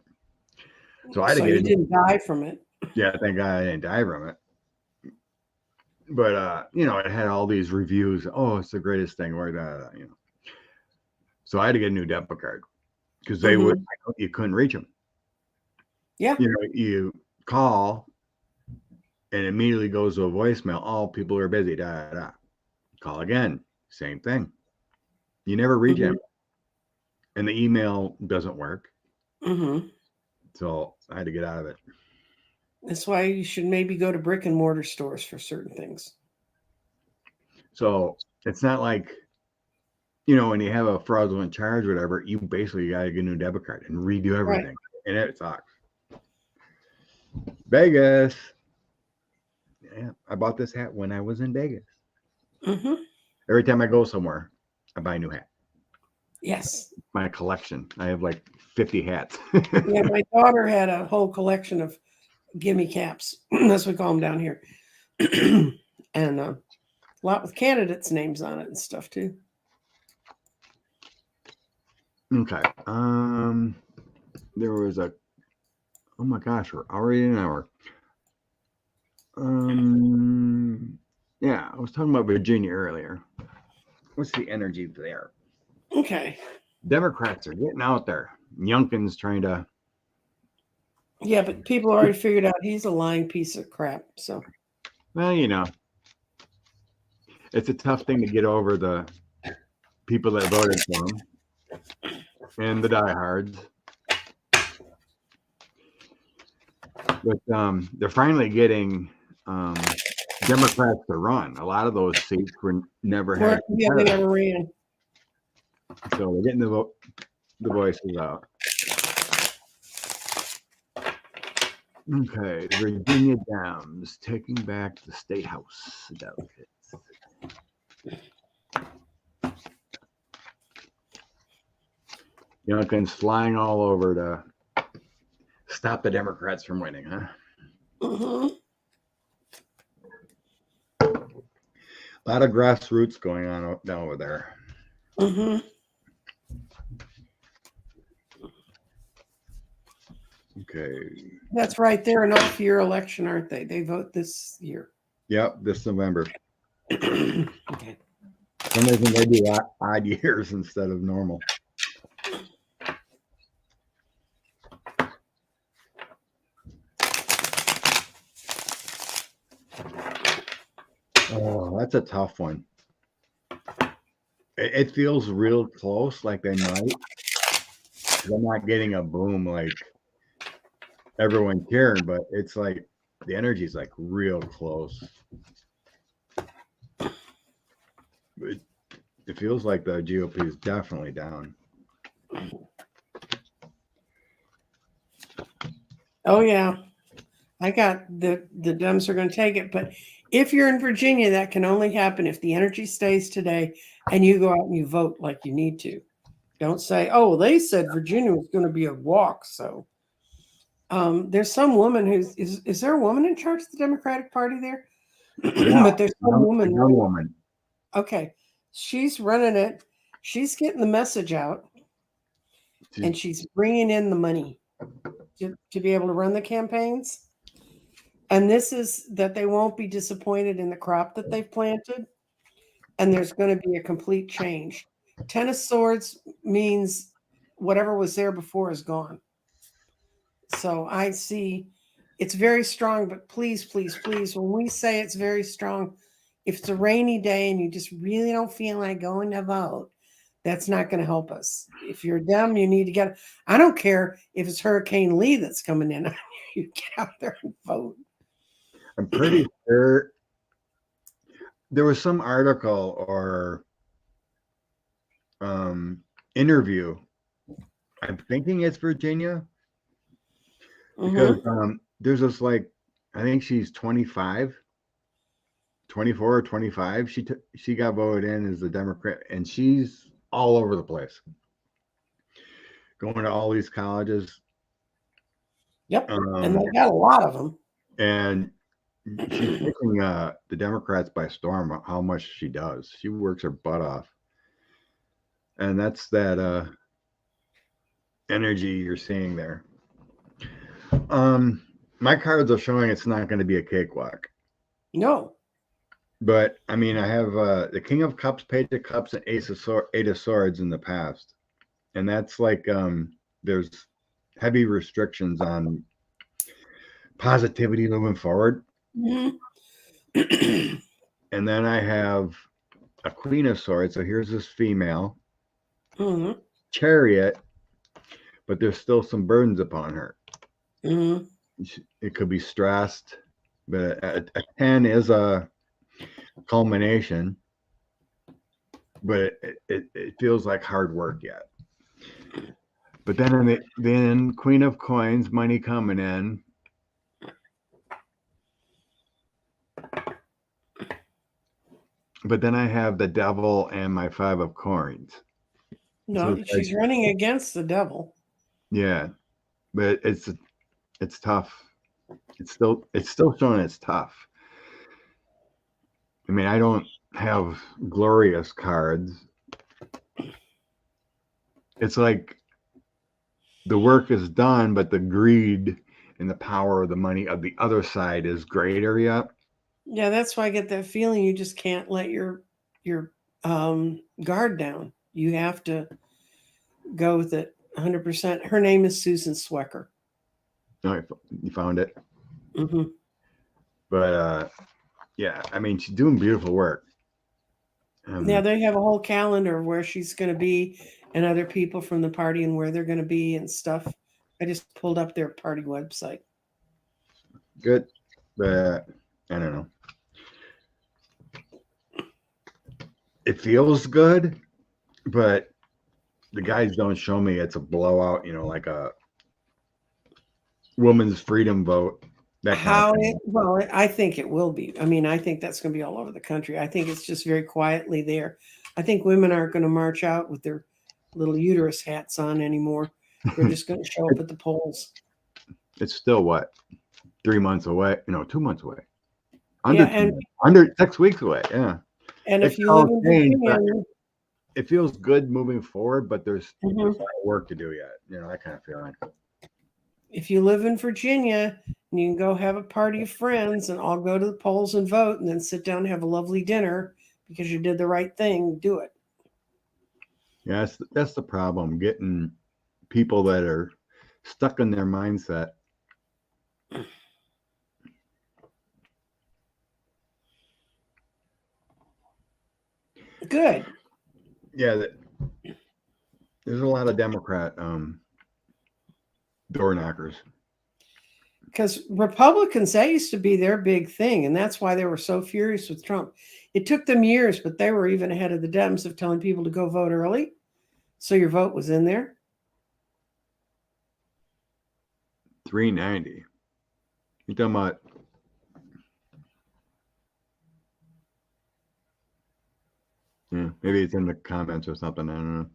so I had to So get you in. didn't die from it. Yeah, thank God I didn't die from it. But you know, it had all these reviews. Oh, it's the greatest thing, or you know. So I had to get a new debit card because they would. Mm-hmm. You couldn't reach them. Yeah. You know, you call and immediately goes to a voicemail. Oh, people are busy. Da, da, da. Call again. Same thing. You never reach Mm-hmm. him, and the email doesn't work. Mm-hmm. So I had to get out of it. That's why you should maybe go to brick and mortar stores for certain things. So it's not like, you know, when you have a fraudulent charge, or whatever, you basically got to get a new debit card and redo everything, Right. and it sucks. Vegas. Yeah, I bought this hat when I was in Vegas. Mm-hmm. Every time I go somewhere, I buy a new hat. Yes. My collection. I have like 50 hats. Yeah, my daughter had a whole collection of gimme caps. That's what we call them down here. And a lot with candidates' names on it and stuff too. Okay. There was a. Oh my gosh, we're already an hour. Yeah, I was talking about Virginia earlier. What's the energy there? Okay. Democrats are getting out there. Youngkin's trying to. Yeah, but people already figured out he's a lying piece of crap. So, Well, you know, it's a tough thing to get over the people that voted for him. and the diehards. But they're finally getting Democrats to run. A lot of those seats were never had. Yeah, they never ran. So they're getting the voices out. Okay, the Virginia Dems taking back the State House delegates. Youngkin's flying all over to stop the Democrats from winning, huh? Mm-hmm. A lot of grassroots going on down over there. Mm-hmm. Okay. That's right. They're an off-year election, aren't they? They vote this year. Yep, this November. Okay. For some reason they do odd years instead of normal. Oh, that's a tough one. It feels real close, like they might. I'm not getting a boom like everyone caring, but it's like the energy is like real close. It feels like the GOP is definitely down. Oh yeah, I got the Dems are going to take it, but if you're in Virginia, that can only happen if the energy stays today and you go out and you vote like you need to. Don't say, "Oh, they said Virginia was going to be a walk." So there's some woman is there a woman in charge of the Democratic Party there? Yeah, But there's some woman. young woman. Okay, she's running it. She's getting the message out, and she's bringing in the money to be able to run the campaigns. And this is that they won't be disappointed in the crop that they've planted. And there's going to be a complete change. 10 of Swords means whatever was there before is gone. So I see it's very strong, but please, please, please, when we say it's very strong, if it's a rainy day and you just really don't feel like going to vote, that's not going to help us. If you're Dem, you need to get, I don't care if it's Hurricane Lee that's coming in, you get out there and vote. I'm pretty sure there was some article or interview. I'm thinking it's Virginia because there's this like, I think she's 24 or 25. She got voted in as a Democrat, and she's all over the place, going to all these colleges. Yep, and they got a lot of them. And she's taking the Democrats by storm. How much she does. She works her butt off, and that's that energy you're seeing there. My cards are showing it's not going to be a cakewalk. No. But I mean, I have the King of Cups, Page of Cups, and Eight of Swords in the past, and that's like there's heavy restrictions on positivity moving forward. Mm-hmm. And then I have a Queen of Swords. So here's this female Chariot, but there's still some burdens upon her. Mm-hmm. It could be stressed, but a 10 is a culmination, but it feels like hard work yet. But then Queen of Coins, money coming in. But then I have the Devil and my 5 of Coins. No, So she's running against the Devil. Yeah, but it's tough. It's still showing it's tough. I mean, I don't have glorious cards. It's like the work is done, but the greed and the power of the money of the other side is greater yet. Yeah, that's why I get that feeling you just can't let your guard down. You have to go with it 100%. Her name is Susan Swecker. No, you found it. Mm-hmm. But yeah, I mean, she's doing beautiful work. Yeah, they have a whole calendar of where she's going to be and other people from the party and where they're going to be and stuff. I just pulled up their party website. Good, but I don't know. It feels good, but the guys don't show me it's a blowout, like a woman's freedom vote. That kind of thing. Well, I think it will be. I mean, I think that's going to be all over the country. I think it's just very quietly there. I think women aren't going to march out with their little uterus hats on anymore. They're just going to show up at the polls. It's still what, 3 months away? 2 months away. Yeah, Under 6 weeks away. Yeah. And It's if you live in Virginia, it feels good moving forward, but there's a Mhm. lot of work to do yet. That kind of feeling. if you live in Virginia, and you can go have a party of friends and all go to the polls and vote, and then sit down and have a lovely dinner because you did the right thing, do it. Yeah, that's the problem. Getting people that are stuck in their mindset. Good. Yeah, there's a lot of Democrat door knockers. Because Republicans, that used to be their big thing, and that's why they were so furious with Trump. It took them years, but they were even ahead of the Dems of telling people to go vote early, so your vote was in there. 390. You talking about? Yeah, maybe it's in the comments or something. I don't know.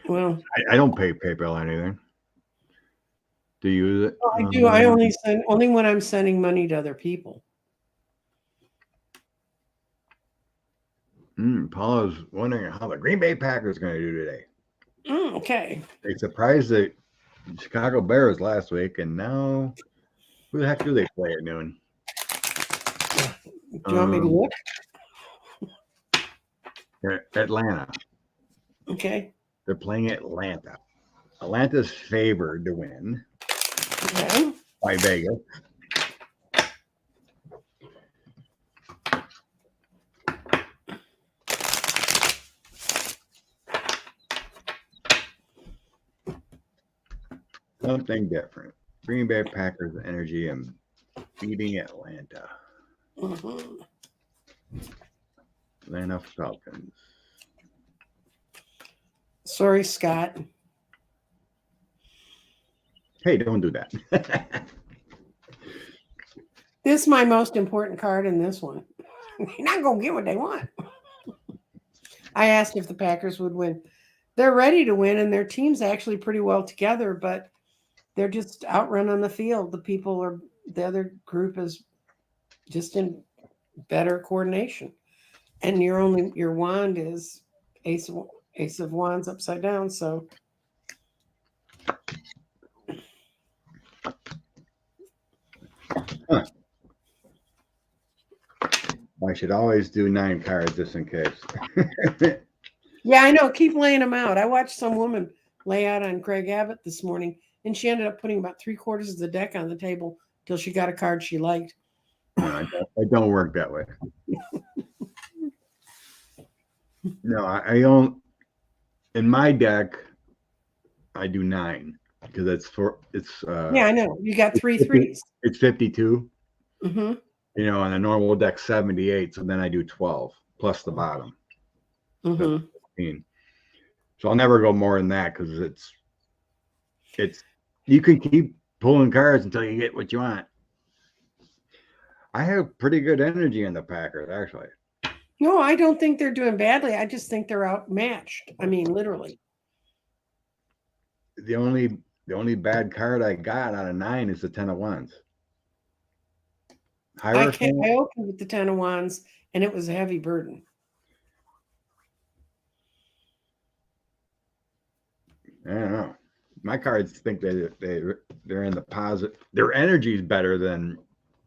Well, I don't pay PayPal or anything. Do you use it? I do. I only send when I'm sending money to other people. Paula's wondering how the Green Bay Packers are going to do today. Okay. They surprised the Chicago Bears last week, and now who the heck do they play at noon? Do you want me to look? Atlanta. Okay. They're playing Atlanta. Atlanta's favored to win Okay. by Vegas. Something different. Green Bay Packers energy and beating Atlanta. Mhm. Atlanta Falcons. Sorry, Scott. Hey, don't do that. This is my most important card in this one. You're not going to get what they want. I asked if the Packers would win. They're ready to win, and their team's actually pretty well together, but they're just outrun on the field. The other group is just in better coordination. And your wand is Ace of Wands upside down, so I should always do 9 cards just in case. yeah, I know. Keep laying them out. I watched some woman lay out on Craig Abbott this morning, and she ended up putting about 3/4 of the deck on the table till she got a card she liked. No, I don't work that way. No, I don't. In my deck, I do 9 because it's Yeah, I know. You got 3 threes. It's 52. Mm-hmm. On a normal deck 78, so then I do 12 plus the bottom. Mm-hmm. 15. So I'll never go more than that because it's you can keep pulling cards until you get what you want. I have pretty good energy in the Packers, actually. No, I don't think they're doing badly. I just think they're outmatched. I mean, literally. The only bad card I got out of 9 is the 10 of Wands. I opened with the 10 of Wands, and it was a heavy burden. I don't know. My cards think they're in the positive. Their energy is better than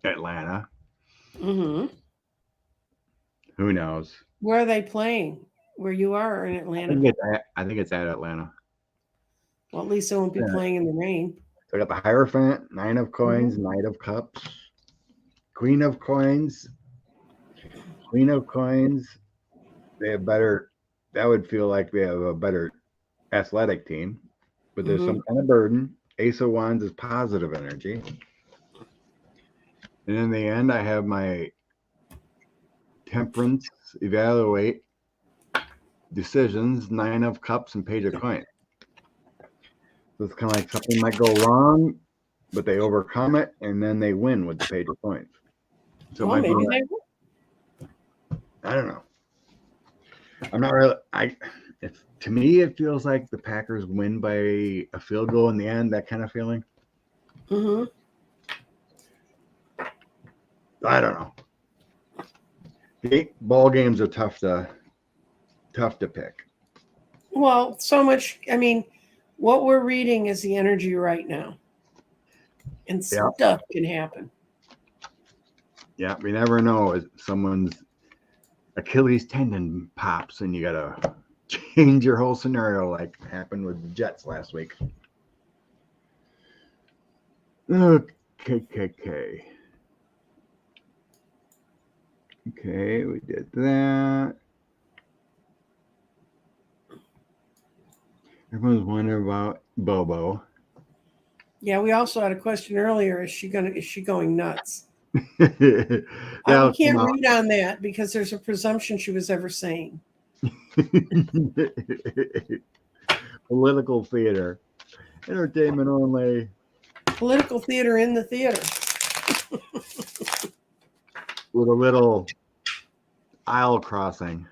Atlanta. Mm-hmm. Who knows? Where are they playing? Where you are in Atlanta? I think it's at Atlanta. Well, at least they won't be playing in the rain. So I got the Hierophant, 9 of Coins, Knight of Cups, Queen of Coins. Queen of Coins. They have better. That would feel like they have a better athletic team, but there's some kind of burden. Ace of Wands is positive energy. And in the end, I have my Temperance, evaluate, decisions, 9 of Cups, and Page of Coins. So it's kind of like something might go wrong, but they overcome it, and then they win with the Page of Coins. So Well, maybe they I don't know. I'm not really. To me, it feels like the Packers win by a field goal in the end. That kind of feeling. will. I don't know. Ball games are tough to pick. Well, so much. I mean, what we're reading is the energy right now, and Yeah. stuff can happen. Yeah, we never know. If someone's Achilles tendon pops, and you gotta change your whole scenario, like happened with the Jets last week. Okay. Okay, we did that. Everyone's wondering about Bobo. Yeah, we also had a question earlier. Is she going nuts? We can't read on that because there's a presumption she was ever sane. Political theater, entertainment only. Political theater in the theater. With a little aisle crossing.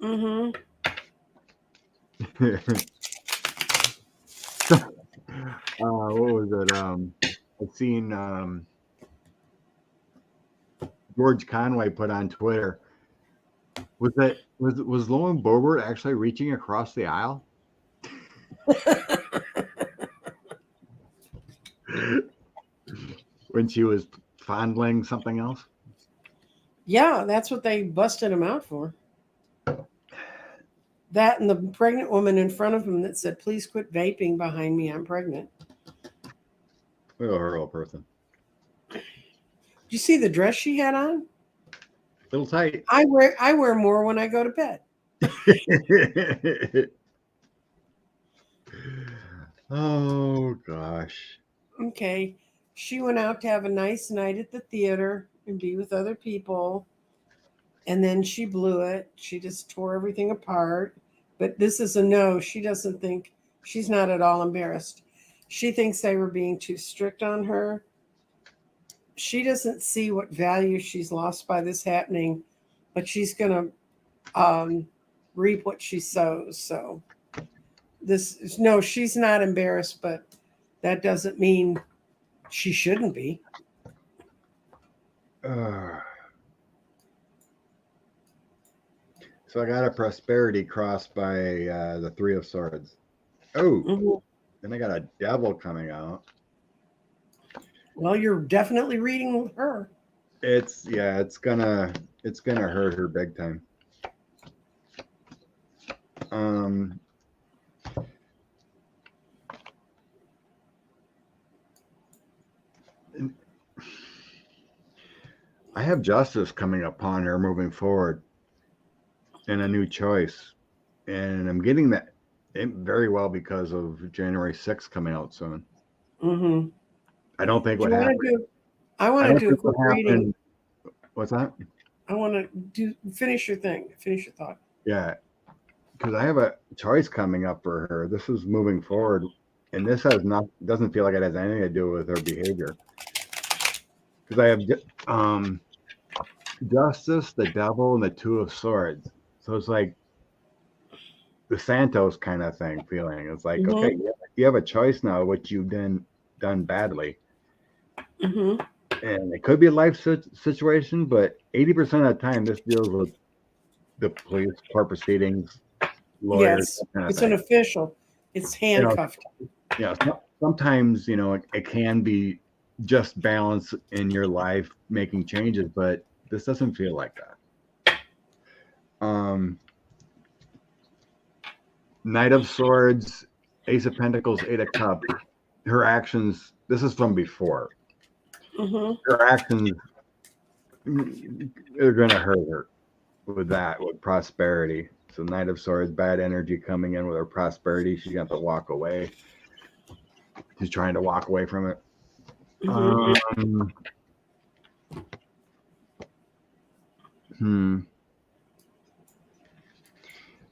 Mm-hmm. What was it? I've seen George Conway put on Twitter. Was Lauren Boebert actually reaching across the aisle? When she was fondling something else? Yeah, that's what they busted him out for. That and the pregnant woman in front of him that said, "Please quit vaping behind me. I'm pregnant." Look at her old person. Did you see the dress she had on? A little tight. I wear more when I go to bed. Oh gosh. Okay. She went out to have a nice night at the theater and be with other people. And then she blew it. She just tore everything apart. But this is a no. She doesn't think, she's not at all embarrassed. She thinks they were being too strict on her. She doesn't see what value she's lost by this happening, but she's going to reap what she sows. So no, she's not embarrassed, but that doesn't mean she shouldn't be. So I got a prosperity cross by the 3 of Swords. Oh, Mm-hmm. Then I got a devil coming out. Well, you're definitely reading her. It's gonna hurt her big time. I have justice coming upon her moving forward and a new choice. And I'm getting that very well because of January 6th coming out soon. Mm-hmm. I don't think what happened. I want to do a quick reading. What's that? I want to finish your thing. Finish your thought. Yeah, because I have a choice coming up for her. This is moving forward, and this doesn't feel like it has anything to do with her behavior. Because I have Justice, the Devil, and the 2 of Swords. So it's like the Santos kind of thing feeling. It's like, Mm-hmm. okay, you have a choice now, which you've done badly. Mm-hmm. And it could be a life situation, but 80% of the time, this deals with the police, court proceedings, lawyers. Yes, it's an official. It's handcuffed. Sometimes, it can be just balance in your life, making changes, but this doesn't feel like that. Knight of Swords, Ace of Pentacles, 8 of Cups. Her actions, this is from before. Mm-hmm. Her actions are going to hurt her with prosperity. So Knight of Swords, bad energy coming in with her prosperity. She's got to walk away. She's trying to walk away from it. Mhm.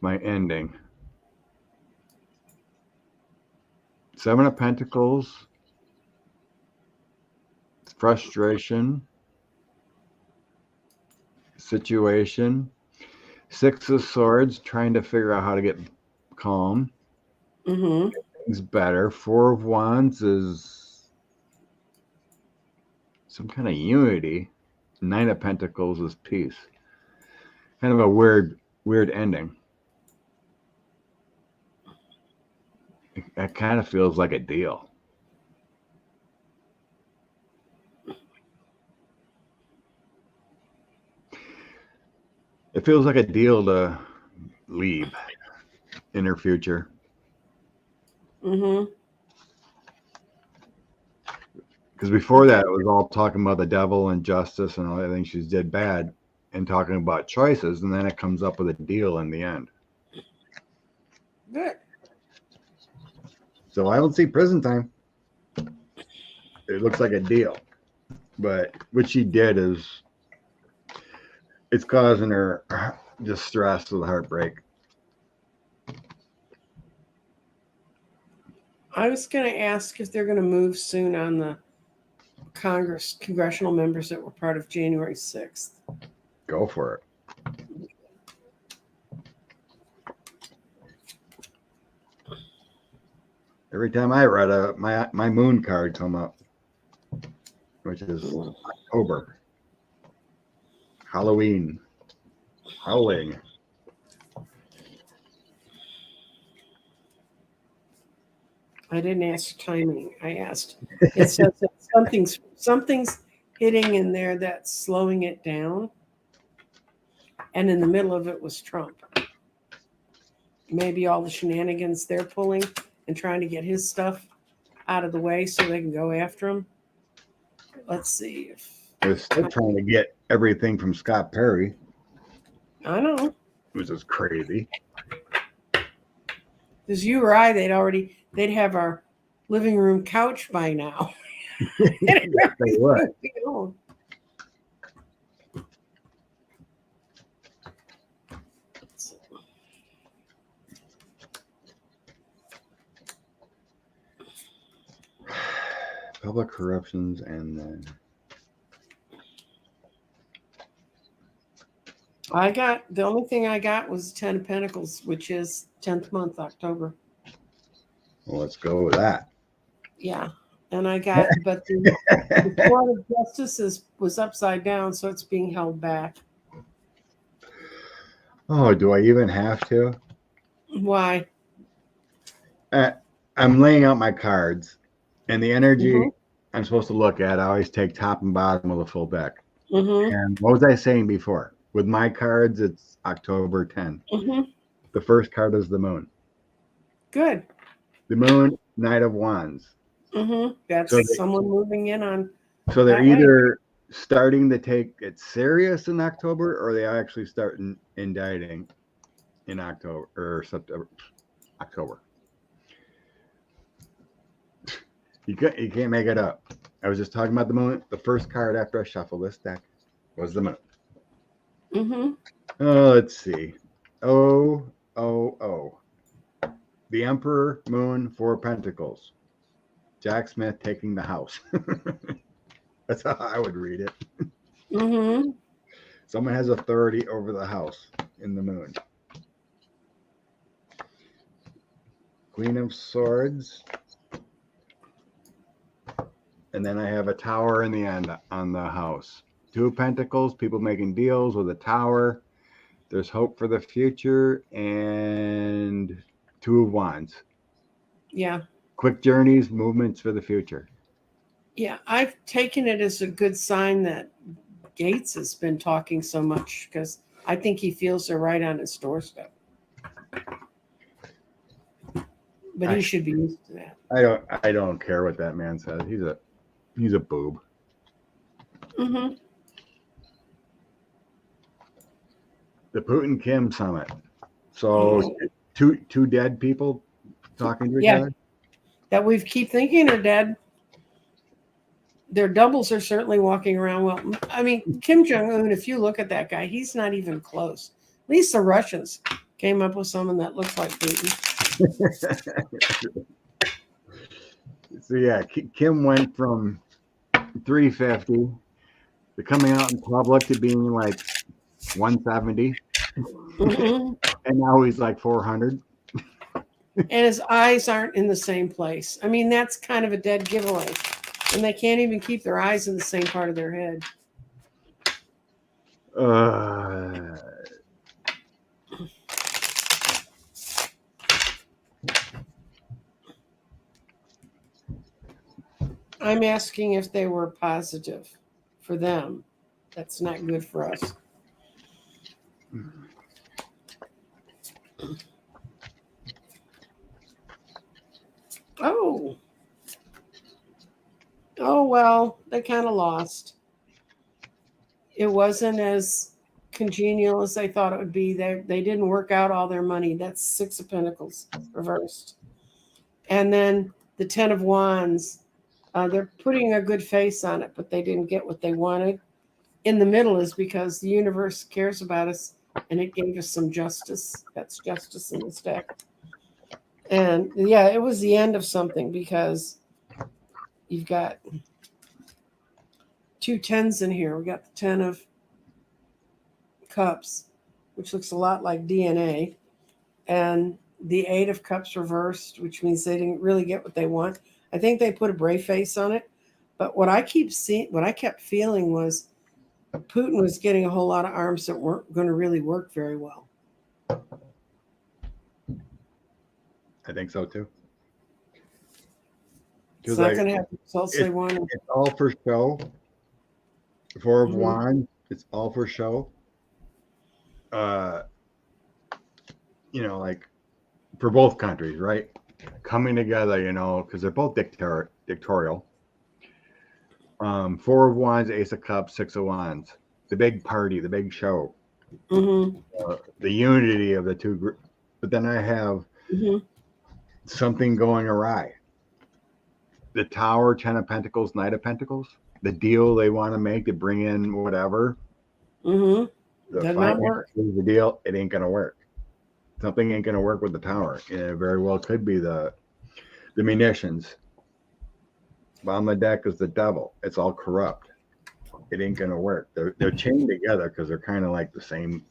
My ending. Seven of Pentacles. Frustration. Situation. Six of Swords, trying to figure out how to get calm. Mhm. Things better. Four of Wands is some kind of unity. Nine of Pentacles is peace. Kind of a weird ending. That kind of feels like a deal. It feels like a deal to leave in her future. Mhm. Because before that, it was all talking about the devil and justice and all that thing she's did bad and talking about choices. And then it comes up with a deal in the end. Good. So I don't see prison time. It looks like a deal. But what she did is it's causing her distress with heartbreak. I was going to ask if they're going to move soon on the congressional members that were part of January 6th. Go for it. Every time I read my moon card come up, which is October, Halloween, howling. I didn't ask timing. I asked. It says that something's hitting in there that's slowing it down, and in the middle of it was Trump. Maybe all the shenanigans they're pulling and trying to get his stuff out of the way so they can go after him. Let's see if They're still trying to get everything from Scott Perry, I know. which is crazy. Because you or I, they'd have our living room couch by now. Yes, they would. Public corruptions and then the only thing I got was 10 of Pentacles, which is 10th month, October. well, let's go with that. Yeah. And I got, but the Court of Justice was upside down, so it's being held back. Oh, do I even have to? Why? I'm laying out my cards, and the energy Mhm. I'm supposed to look at, I always take top and bottom of the full deck. Mm-hmm. And what was I saying before? With my cards, it's October 10. Mm-hmm. The first card is the moon. Good. The moon, Knight of Wands. Mm-hmm. That's So someone moving in on. So they're that way. either starting to take it serious in October, or they actually start indicting in October or September. October. You can't make it up. I was just talking about the moon. The first card after I shuffle this deck was the moon. Mm-hmm. Oh, let's see. Oh. The Emperor, Moon, Four of Pentacles. Jack Smith taking the house. That's how I would read it. Mm-hmm. Someone has authority over the house in the moon. Queen of Swords. And then I have a tower in the end on the house. Two of Pentacles, people making deals with a tower. There's hope for the future. And Two of Wands. Yeah. Quick journeys, movements for the future. Yeah. I've taken it as a good sign that Gates has been talking so much because I think he feels they're right on his doorstep. But he should be used to that. I don't care what that man says. He's a boob. Mm-hmm. The Putin Kim summit. So two dead people talking to each Yeah. other. That we keep thinking are dead. Their doubles are certainly walking around. Well, I mean, Kim Jong Un, if you look at that guy, he's not even close. At least the Russians came up with someone that looks like Putin. So yeah, Kim went from 350 to coming out in public to being like 170, Mhm. and now he's like 400. And his eyes aren't in the same place. I mean, that's kind of a dead giveaway. And they can't even keep their eyes in the same part of their head. I'm asking if they were positive for them. That's not good for us. Oh. Oh, well, they kind of lost. It wasn't as congenial as they thought it would be. They didn't work out all their money. That's 6 of Pentacles reversed. And then the 10 of Wands, they're putting a good face on it, but they didn't get what they wanted. In the middle is because the universe cares about us and it gave us some justice. That's justice in this deck. And yeah, it was the end of something because you've got 2 10s in here. We got the 10 of Cups, which looks a lot like DNA, and the 8 of Cups reversed, which means they didn't really get what they want. I think they put a brave face on it, but what I kept feeling was Putin was getting a whole lot of arms that weren't going to really work very well. I think so too. It's not going to have the results they wanted. It's all for show. 4 of Wands, it's all for show. Like for both countries, right? Coming together, because they're both dictatorial. 4 of Wands, Ace of Cups, 6 of Wands. The big party, the big show. Mm-hmm. The unity of the two groups. But then I have something going awry. The Tower, 10 of Pentacles, Knight of Pentacles. The deal they want to make to bring in whatever. Mm-hmm. The Does not work. The deal, it ain't gonna work. Something ain't gonna work with the Tower. And it very well could be the munitions. Bottom of the deck is the Devil. It's all corrupt. It ain't gonna work. They're chained together because they're kind of like the same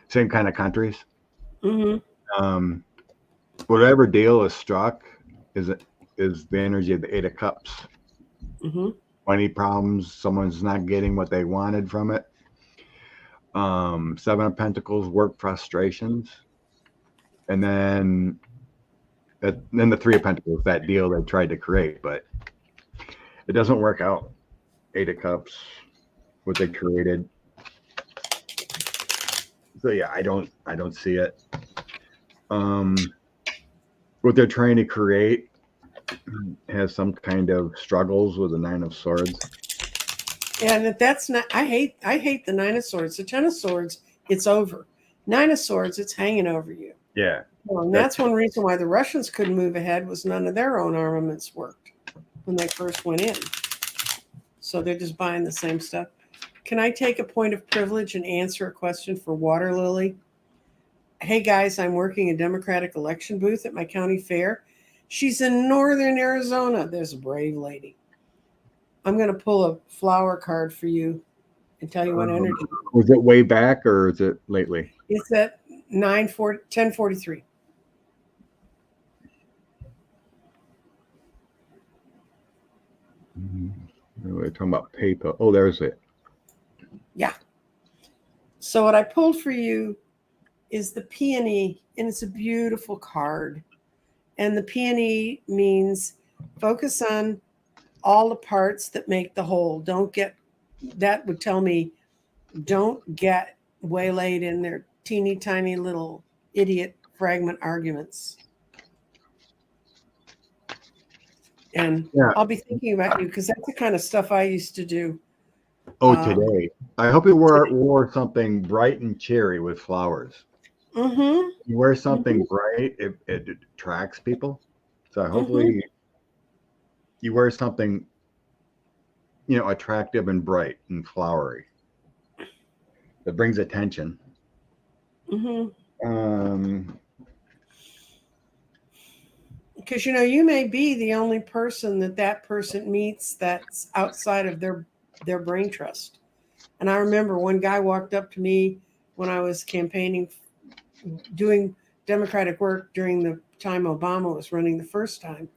kind of countries. Mm-hmm. Whatever deal is struck is the energy of the 8 of Cups. Mm-hmm. Money problems, someone's not getting what they wanted from it. 7 of Pentacles, work frustrations. And then the 3 of Pentacles, that deal they tried to create, but it doesn't work out. 8 of Cups, what they created. So yeah, I don't see it. What they're trying to create has some kind of struggles with the 9 of Swords. And that's not. I hate the 9 of Swords. The 10 of Swords, it's over. 9 of Swords, it's hanging over you. Yeah. Well, and that's one reason why the Russians couldn't move ahead was none of their own armaments worked when they first went in. So they're just buying the same stuff. Can I take a point of privilege and answer a question for Water Lily? Hey guys, I'm working a Democratic election booth at my county fair. She's in northern Arizona. There's a brave lady. I'm going to pull a flower card for you and tell you what energy. Was it way back or is it lately? It's at 10:43. We're talking about paper. Oh, there's it. Yeah. So what I pulled for you is the peony, and it's a beautiful card. And the peony means focus on all the parts that make the whole. That would tell me don't get waylaid in their teeny tiny little idiot fragment arguments. And Yeah. I'll be thinking about you because that's the kind of stuff I used to do. Oh, today. I hope you wore something bright and cheery with flowers. Mm-hmm. You wear something bright, it attracts people. So hopefully you wear something, attractive and bright and flowery that brings attention. Mm-hmm. Because you may be the only person that person meets that's outside of their brain trust. And I remember one guy walked up to me when I was campaigning, doing Democratic work during the time Obama was running the first time.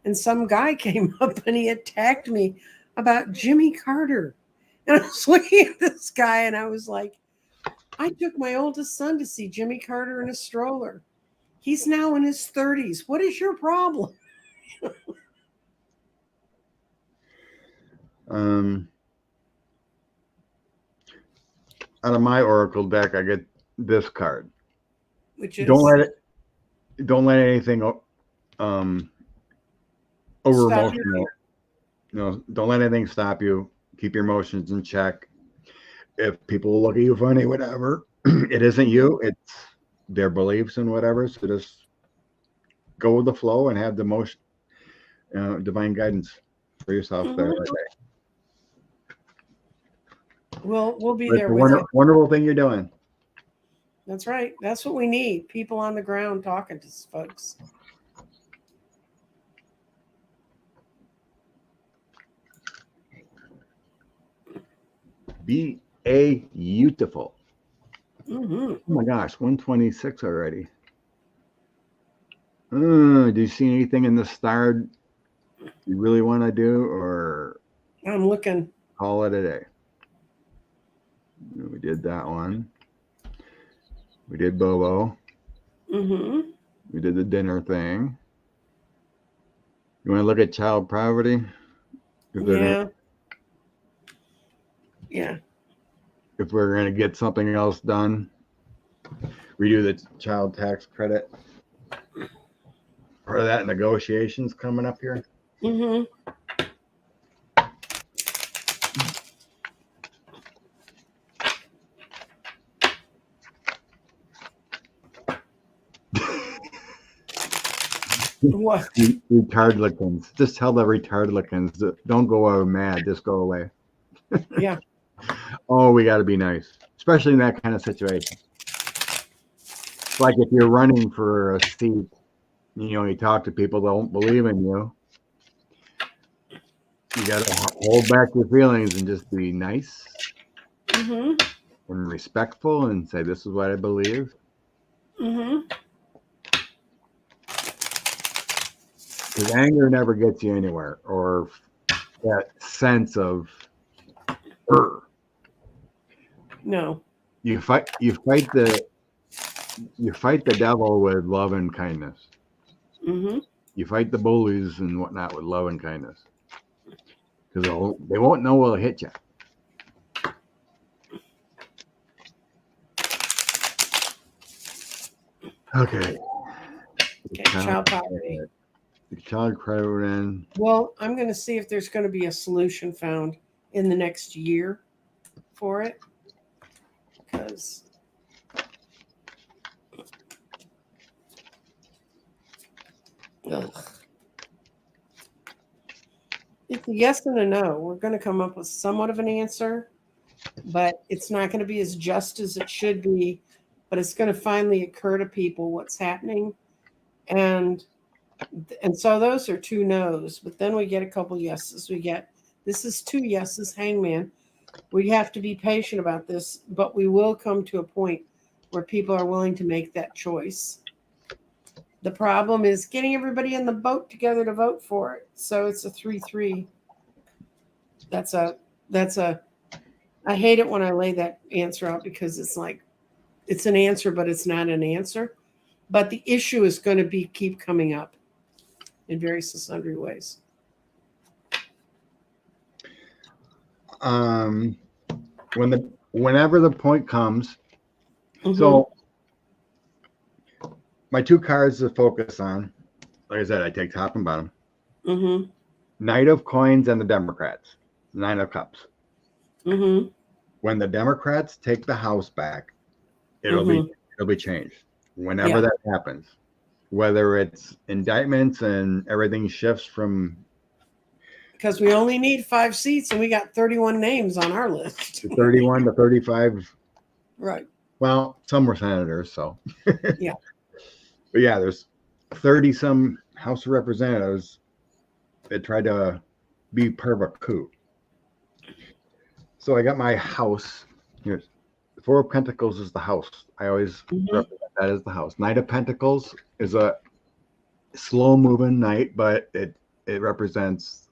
And some guy came up and he attacked me about Jimmy Carter. And I was looking at this guy and I was like, I took my oldest son to see Jimmy Carter in a stroller. He's now in his 30s. What is your problem? Out of my oracle deck, I get this card. Which is Don't let anything over Stop emotional. Don't let anything stop you. Keep your emotions in check. If people look at you funny, whatever, it isn't you. It's their beliefs and whatever. So just go with the flow and have the motion, divine guidance for yourself there. Right there. We'll be It's there a with you. wonderful thing you're doing. That's right. That's what we need. People on the ground talking to folks. Be a beautiful. Mm-hmm. Oh my gosh, 126 already. Do you see anything in the star you really want to do, or I'm looking. call it a day? We did that one. We did Bobo. Mm-hmm. We did the dinner thing. You want to look at child poverty? Yeah. Yeah. If we're going to get something else done, we do the child tax credit. Part of that negotiations coming up here. Mm-hmm. What? Retardlicans. Just tell the retardlicans that don't go mad. Just go away. Yeah. Oh, we got to be nice, especially in that kind of situation. Like if you're running for a seat, you talk to people that don't believe in you. You got to hold back your feelings and just be nice Mm-hmm. and respectful and say, this is what I believe. Mm-hmm. Because anger never gets you anywhere, or that sense of No. You fight the devil with love and kindness. Mm-hmm. You fight the bullies and whatnot with love and kindness. Because they won't know what'll hit you. Okay. Child poverty. The child credit in. Well, I'm going to see if there's going to be a solution found in the next year for it. Because it's a yes and a no. We're going to come up with somewhat of an answer, but it's not going to be as just as it should be. But it's going to finally occur to people what's happening. And so those are two no's, but then we get a couple yeses. This is two yeses, hangman. We have to be patient about this, but we will come to a point where people are willing to make that choice. The problem is getting everybody in the boat together to vote for it. So it's a 3-3. I hate it when I lay that answer out because it's like, it's an answer, but it's not an answer. But the issue is going to keep coming up in various and sundry ways. Whenever the point comes, Mm-hmm. so my two cards to focus on, like I said, I take top and bottom. Mm-hmm. Knight of Coins and the Democrats. Nine of Cups. Mm-hmm. When the Democrats take the House back, it'll be changed. whenever Yeah. that happens, whether it's indictments and everything shifts from Because we only need 5 seats and we got 31 names on our list. 31 to 35. Right. Well, some were senators, so Yeah. But yeah, there's 30 some House of Representatives that tried to be part of a coup. So I got my house. Here's the Four of Pentacles is the house. I always Mhm. represent that as the house. Knight of Pentacles is a slow moving knight, but it represents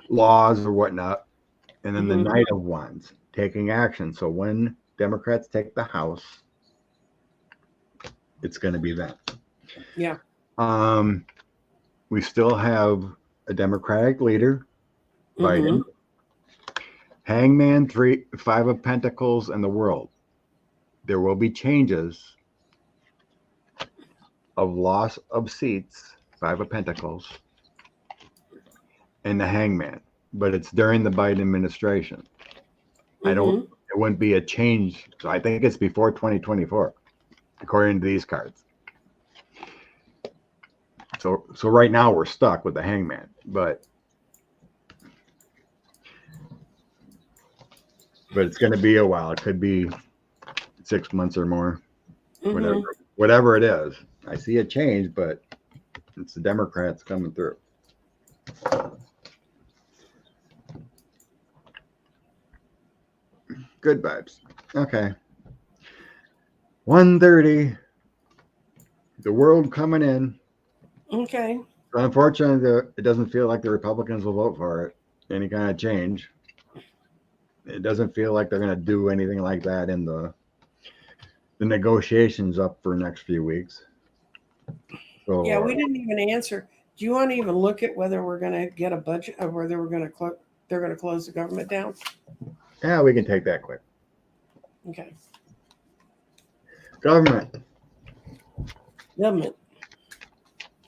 laws or whatnot. And then the Mhm. Knight of Wands taking action. So when Democrats take the House, it's going to be them. Yeah. We still have a Democratic leader, Biden, Mhm. Hangman, 5 of Pentacles, and the World. There will be changes of loss of seats, 5 of Pentacles, and the Hangman, but it's during the Biden administration. Mhm. It wouldn't be a change. So I think it's before 2024, according to these cards. So right now we're stuck with the Hangman, but it's going to be a while. It could be 6 months or more, Mhm. whatever it is. I see a change, but it's the Democrats coming through. Good vibes. Okay. 1:30. The world coming in. Okay. Unfortunately, it doesn't feel like the Republicans will vote for it. Any kind of change. It doesn't feel like they're going to do anything like that in the negotiations up for next few weeks. So, Yeah, we didn't even answer. Do you want to even look at whether we're going to get a budget or whether we're going to they're going to close the government down? yeah, we can take that quick. Okay. Government. Government.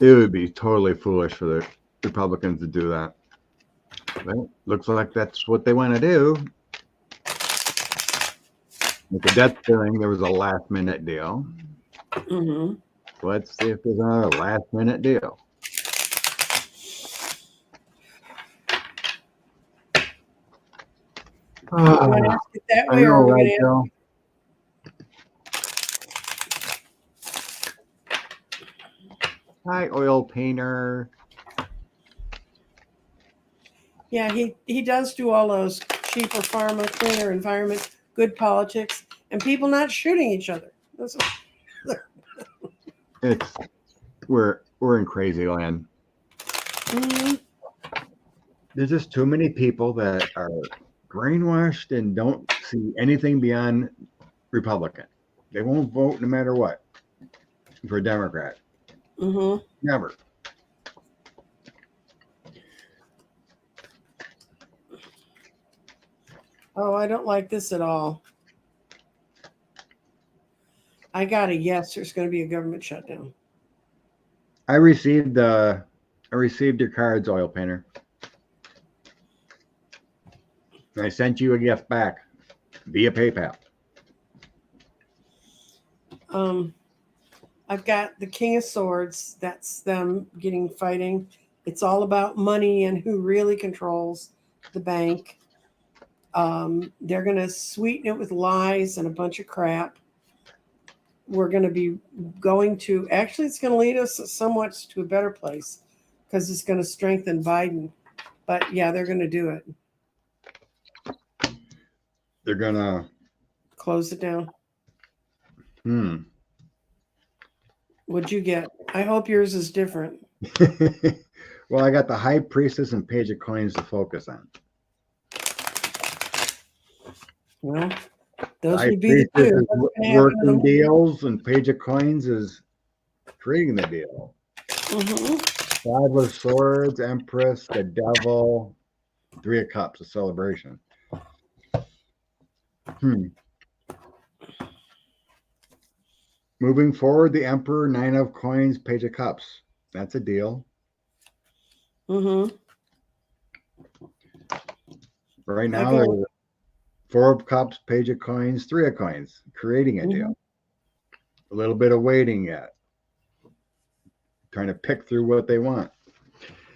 It would be totally foolish for the Republicans to do that. Well, looks like that's what they want to do. With the debt ceiling, there was a last minute deal. Mhm. Let's see if there's another last minute deal. You want to ask it that I way, or know, are we right, going to? Joe? Hi, oil painter. Yeah, he does do all those cheaper pharma, cleaner environment, good politics, and people not shooting each other. That's It's we're in crazy land. Mhm. There's just too many people that are brainwashed and don't see anything beyond Republican. They won't vote no matter what for a Democrat. Mhm. Never. Oh, I don't like this at all. I got a yes. There's going to be a government shutdown. I received your cards, oil painter. I sent you a gift back via PayPal. I've got the King of Swords. That's them fighting. It's all about money and who really controls the bank. They're going to sweeten it with lies and a bunch of crap. We're going to be going to, actually, it's going to lead us somewhat to a better place because it's going to strengthen Biden. But yeah, they're going to do it. They're gonna Close it down. What'd you get? I hope yours is different. Well, I got the High Priestess and Page of Coins to focus on. Well, those High would be the Priestess two. is working deals, and Page of Coins is creating the deal. Mm-hmm. 5 of Swords, Empress, the Devil, 3 of Cups, a celebration. Moving forward, the Emperor, 9 of Coins, Page of Cups. That's a deal. Mm-hmm. Right now, there's 4 of Cups, Page of Coins, 3 of Coins, creating a deal. a little bit of waiting yet. Trying to pick through what they want.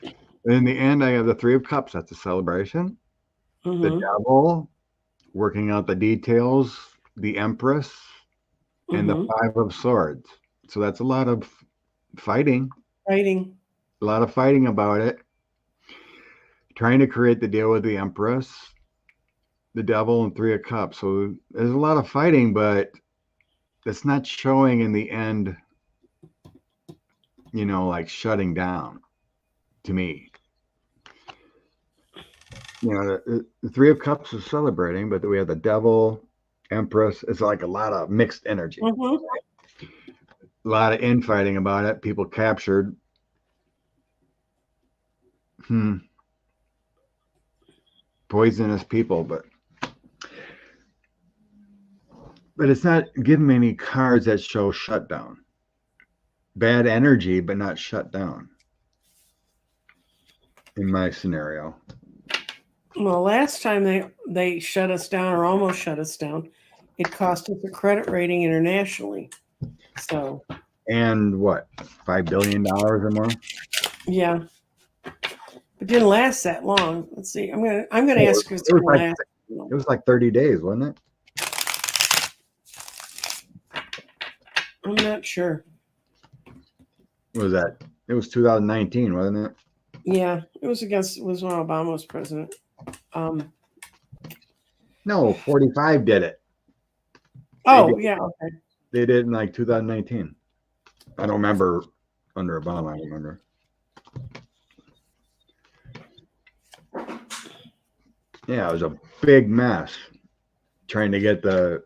And in the end, I have the Three of Cups. That's a celebration. The Mhm. Devil, working out the details. The Empress, and the Mhm. Five of Swords. So that's a lot of fighting. Fighting. A lot of fighting about it. Trying to create the deal with the Empress, the Devil, and Three of Cups. So there's a lot of fighting, but it's not showing in the end, like shutting down to me. The Three of Cups is celebrating, but we have the Devil, Empress. It's like a lot of mixed energy. Mhm. A lot of infighting about it. People captured. Poisonous people, but it's not giving me any cards that show shutdown. Bad energy, but not shut down. In my scenario. Well, last time they shut us down or almost shut us down, it cost us a credit rating internationally. So, And what, $5 billion or more? yeah, it didn't last that long. Let's see. I'm gonna ask Chris. It was like 30 days, wasn't it? I'm not sure. What was that? It was 2019, wasn't it? Yeah, it was when Obama was president. No, 45 did it. Yeah, okay. They did it in like 2019. I don't remember under Obama. I don't remember. Yeah, it was a big mess trying to get the.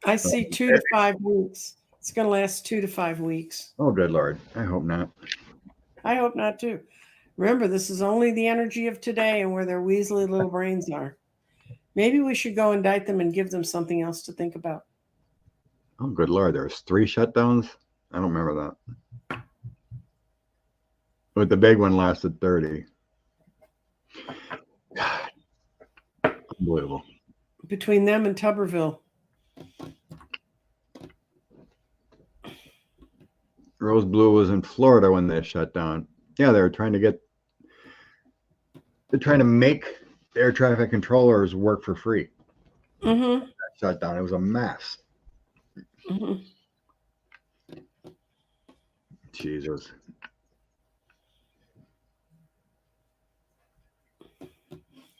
I see 2 to 5 weeks. It's going to last 2 to 5 weeks. Oh, good Lord. I hope not. I hope not too. Remember, this is only the energy of today and where their weaselly little brains are. Maybe we should go indict them and give them something else to think about. Oh, good Lord. There's 3 shutdowns. I don't remember that. But the big one lasted 30. God. Unbelievable. Between them and Tuberville. Rose Blue was in Florida when they shut down. Yeah, they're trying to make air traffic controllers work for free. Mm-hmm. Shut down. It was a mess. Mm-hmm. Jesus.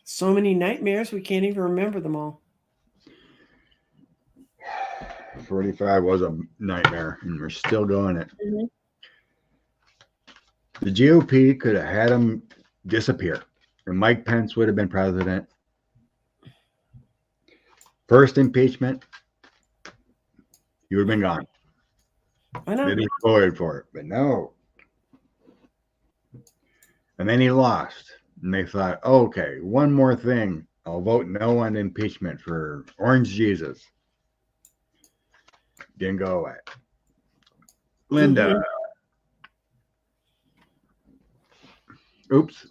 So many nightmares, we can't even remember them all. 45 was a nightmare, and we're still doing it. Mm-hmm. The GOP could have had them disappear, and Mike Pence would have been president. First impeachment, he would have been gone. I know. They voted for it, but no. And then he lost, and they thought, oh, okay, one more thing. I'll vote no on impeachment for Orange Jesus. Didn't go away. Linda. Mm-hmm. Oops.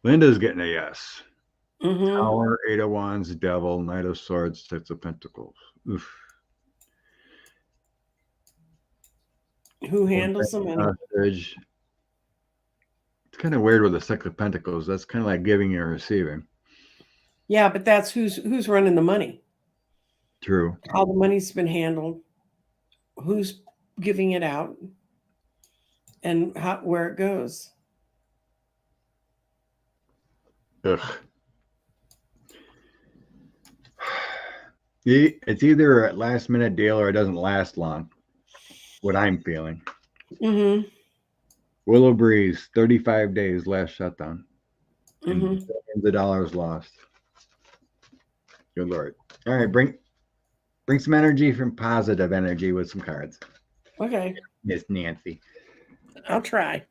Linda's getting a yes. Mm-hmm. Tower, 8 of Wands, Devil, Knight of Swords, 6 of Pentacles. Oof. Who handles the money? It's kind of weird with the 6 of Pentacles. That's kind of like giving and receiving. Yeah, but that's who's running the money. True. How the money's been handled, who's giving it out, and where it goes. Ugh. It's either a last minute deal or it doesn't last long. What I'm feeling. Mm-hmm. Willow Breeze, 35 days last shutdown. And Mm-hmm. billions of dollars lost. Good Lord. All right, bring some energy from positive energy with some cards. Okay. Miss Nancy. I'll try.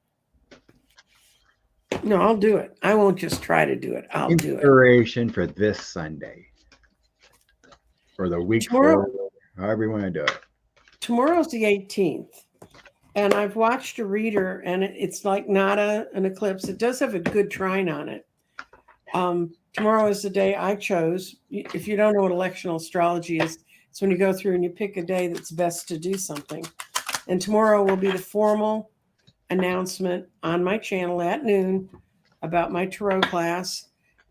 No, I'll do it. I won't just try to do it. I'll do it. Inspiration for this Sunday. For the week Tomorrow, forward, however you want to do it. Tomorrow's the 18th. And I've watched a reader, and it's like not an eclipse. It does have a good trine on it. Tomorrow is the day I chose. If you don't know what electional astrology is, it's when you go through and you pick a day that's best to do something. And tomorrow will be the formal announcement on my channel at noon about my tarot class.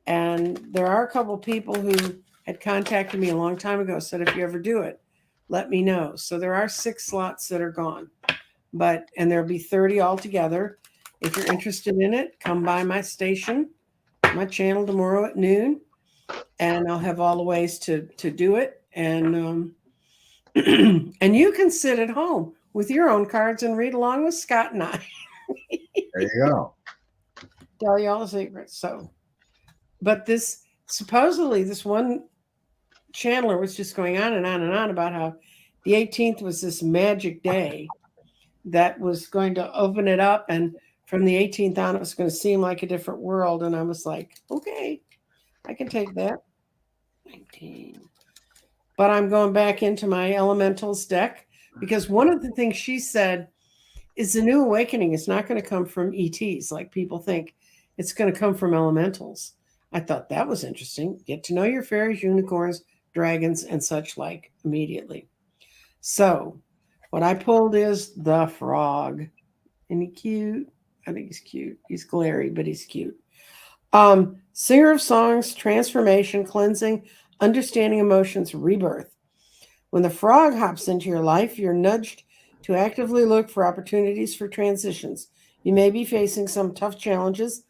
And there are a couple people who had contacted me a long time ago, said, if you ever do it, let me know. So there are 6 slots that are gone, and there'll be 30 altogether. If you're interested in it, come by my station, my channel tomorrow at noon, and I'll have all the ways to do it. And and you can sit at home with your own cards and read along with Scott and I. There you go. Tell you all the secrets. So, but this supposedly this one channeler was just going on and on and on about how the 18th was this magic day that was going to open it up, and from the 18th on, it was going to seem like a different world. And I was like, okay, I can take that. 19. But I'm going back into my elementals deck, because one of the things she said is the new awakening is not going to come from ETs like people think. It's going to come from elementals. I thought that was interesting. Get to know your fairies, unicorns, dragons, and such like immediately. So what I pulled is the frog. Isn't he cute? I think he's cute. He's glary, but he's cute. Singer of songs, transformation, cleansing, understanding emotions, rebirth. When the frog hops into your life, you're nudged to actively look for opportunities for transitions. You may be facing some tough challenges.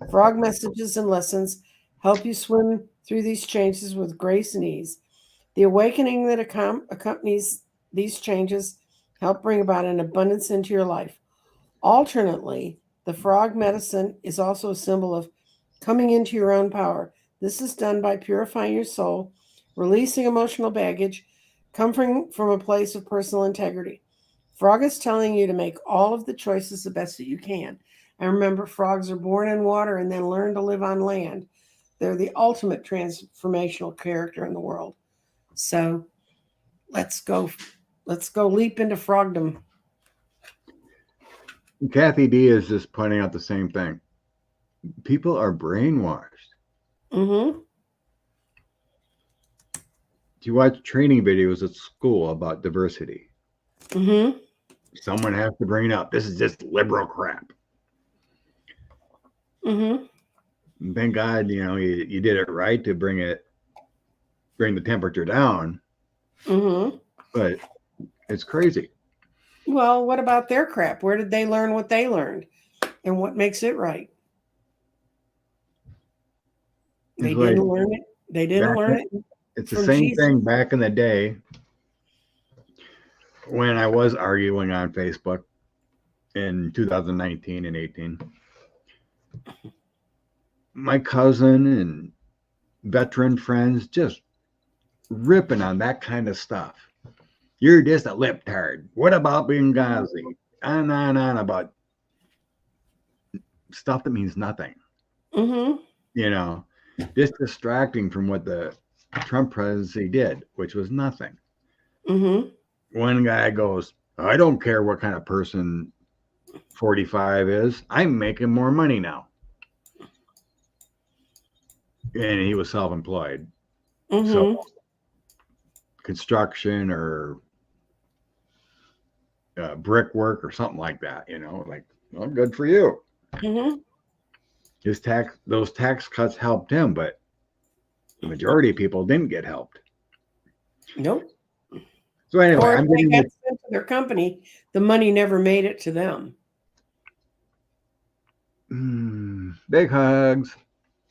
Frog messages and lessons help you swim through these changes with grace and ease. The awakening that accompanies these changes help bring about an abundance into your life. Alternately, the frog medicine is also a symbol of coming into your own power. This is done by purifying your soul, releasing emotional baggage, coming from a place of personal integrity. Frog is telling you to make all of the choices the best that you can. And remember, frogs are born in water and then learn to live on land. They're the ultimate transformational character in the world. So let's go leap into frogdom. Kathy D is just pointing out the same thing. People are brainwashed. Mm-hmm. You watch training videos at school about diversity. Mm-hmm. Someone has to bring it up. This is just liberal crap. Mm-hmm. And thank God, you did it right to bring the temperature down. Mm-hmm. But it's crazy. Well, what about their crap? Where did they learn what they learned? And what makes it right? They didn't learn it. They didn't learn it. It's the same thing back in the day when I was arguing on Facebook in 2019 and 18. My cousin and veteran friends just ripping on that kind of stuff. You're just a liptard. What about Benghazi? On and on about stuff that means nothing. Mm-hmm. Just distracting from what the Trump presidency did, which was nothing. Mm-hmm. One guy goes, I don't care what kind of person 45 is. I'm making more money now. And he was self-employed. Mm-hmm. So construction or brickwork or something like that, like, well, good for you. Mm-hmm. Those tax cuts helped him, but the majority of people didn't get helped. Nope. So anyway, or if they got sent to their company, the money never made it to them. Big hugs.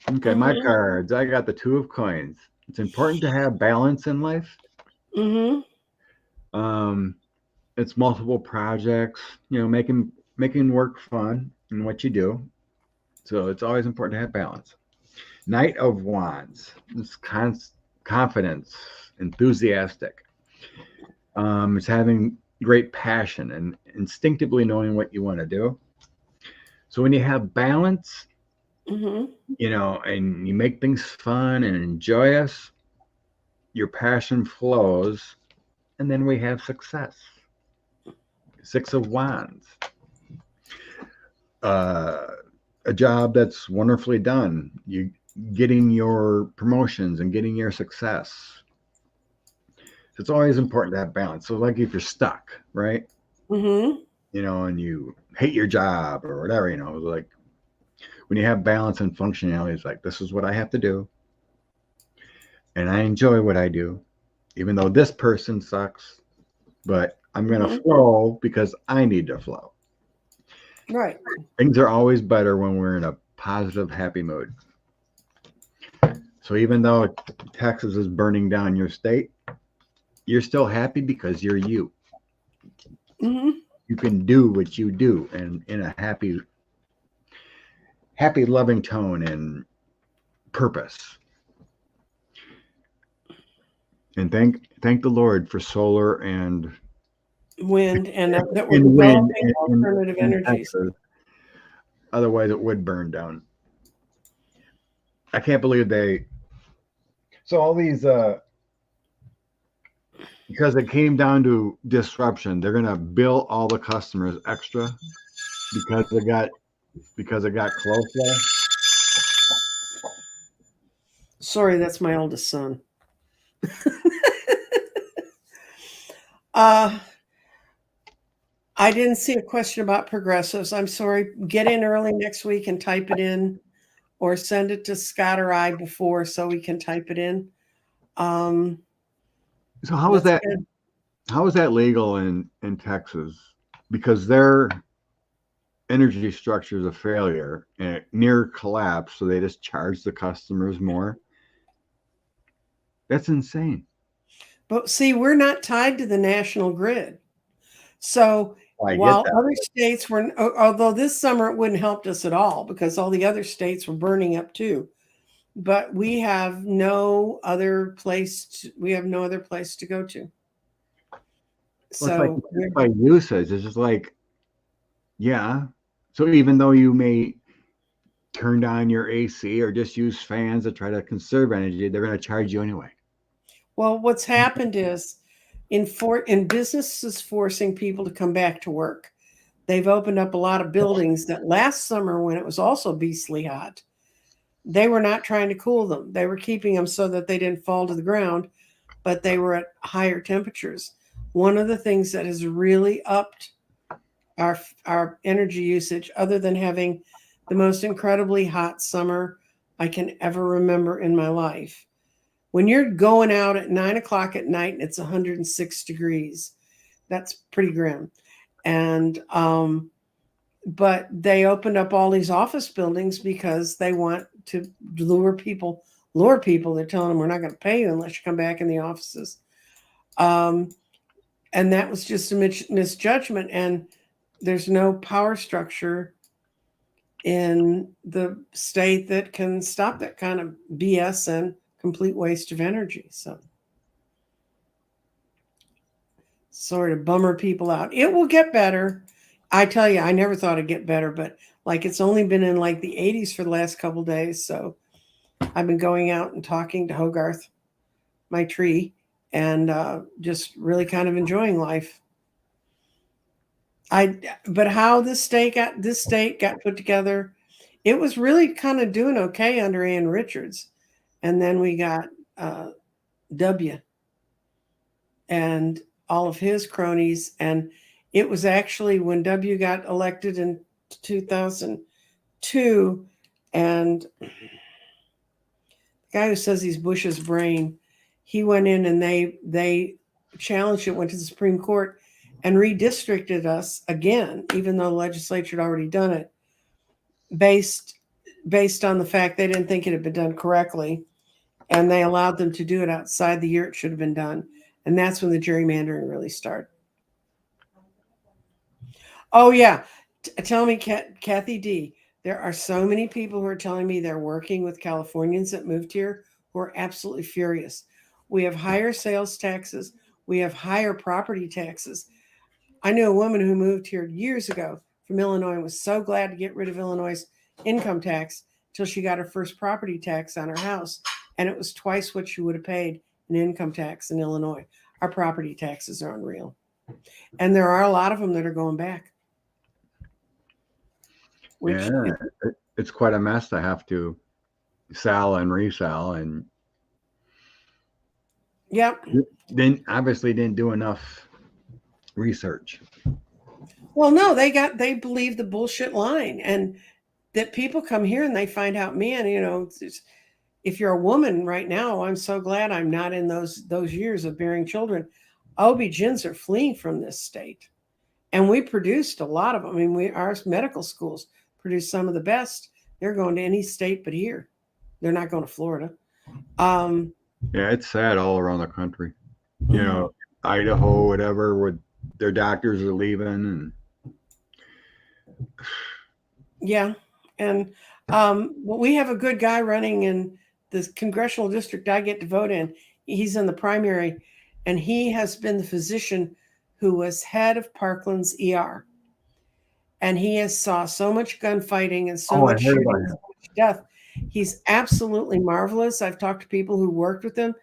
Okay, Mm-hmm. my cards. I got the 2 of coins. It's important to have balance in life. Mm-hmm. It's multiple projects, making work fun in what you do. So it's always important to have balance. Knight of Wands. It's confidence, enthusiastic. It's having great passion and instinctively knowing what you want to do. So when you have balance, Mm-hmm. and you make things fun and joyous, your passion flows, and then we have success. 6 of Wands. A job that's wonderfully done. You getting your promotions and getting your success. It's always important to have balance. So like if you're stuck, right? Mm-hmm. You know, and you hate your job or whatever, you know, like when you have balance and functionality, it's like, this is what I have to do. And I enjoy what I do, even though this person sucks, but I'm going to Mm-hmm. flow because I need to flow. Right. Things are always better when we're in a positive, happy mood. So even though Texas is burning down your state, you're still happy because you're you. Mm-hmm. You can do what you do and in a happy, loving tone and purpose. And thank the Lord for solar and Wind, and that we're wind developing alternative in energies. Texas. Otherwise, it would burn down. I can't believe they. So all these, because it came down to disruption, they're gonna bill all the customers extra because it got close there. Sorry, that's my oldest son. uh I didn't see a question about progressives. I'm sorry. Get in early next week and type it in, or send it to Scott or I before so we can type it in. So how is That's that? good. How is that legal in Texas? Because their energy structure is a failure and near collapse, so they just charge the customers more. That's insane. But see, we're not tied to the national grid. So I get while that. other states were, although this summer it wouldn't help us at all because all the other states were burning up too. But we have no other place. We have no other place to go to. Well, it's like So by usage. It's just like, yeah. So even though you may turn on your AC or just use fans to try to conserve energy, they're going to charge you anyway. well, what's happened is in businesses forcing people to come back to work. They've opened up a lot of buildings that last summer, when it was also beastly hot, they were not trying to cool them. They were keeping them so that they didn't fall to the ground, but they were at higher temperatures. One of the things that has really upped our energy usage, other than having the most incredibly hot summer I can ever remember in my life, when you're going out at 9 o'clock at night and it's 106 degrees, that's pretty grim. And but they opened up all these office buildings because they want to lure people. They're telling them, we're not going to pay you unless you come back in the offices. And that was just a misjudgment. And there's no power structure in the state that can stop that kind of BS and complete waste of energy. So sort of bummer people out. It will get better. I tell you, I never thought it'd get better, but like it's only been in like the 80s for the last couple of days. So I've been going out and talking to Hogarth, my tree, and just really kind of enjoying life. But how this state got put together, it was really kind of doing okay under Ann Richards, and then we got W and all of his cronies, and it was actually when W got elected in 2002, and the guy who says he's Bush's brain, he went in and they challenged it, went to the Supreme Court, and redistricted us again, even though the legislature had already done it, based on the fact they didn't think it had been done correctly, and they allowed them to do it outside the year it should have been done. And that's when the gerrymandering really started. Oh, yeah. Tell me, Kathy D., there are so many people who are telling me they're working with Californians that moved here who are absolutely furious. We have higher sales taxes. We have higher property taxes. I knew a woman who moved here years ago from Illinois and was so glad to get rid of Illinois' income tax till she got her first property tax on her house. And it was twice what she would have paid in income tax in Illinois. Our property taxes are unreal. And there are a lot of them that are going back. Yeah, it's quite a mess to have to sell and resell, and Yep. then obviously didn't do enough research. Well, no, they believe the bullshit line, and that people come here and they find out, man, if you're a woman right now, I'm so glad I'm not in those years of bearing children. OB-GYNs are fleeing from this state. And we produced a lot of them. I mean, our medical schools produce some of the best. They're going to any state but here. They're not going to Florida. Yeah, it's sad all around the country. You know, Idaho, whatever, where their doctors are leaving, and yeah. And well, we have a good guy running in the congressional district I get to vote in. He's in the primary, and he has been the physician who was head of Parkland's ER. And he has saw so much gunfighting and so much shooting, so much death. He's absolutely marvelous. I've talked to people who worked with him.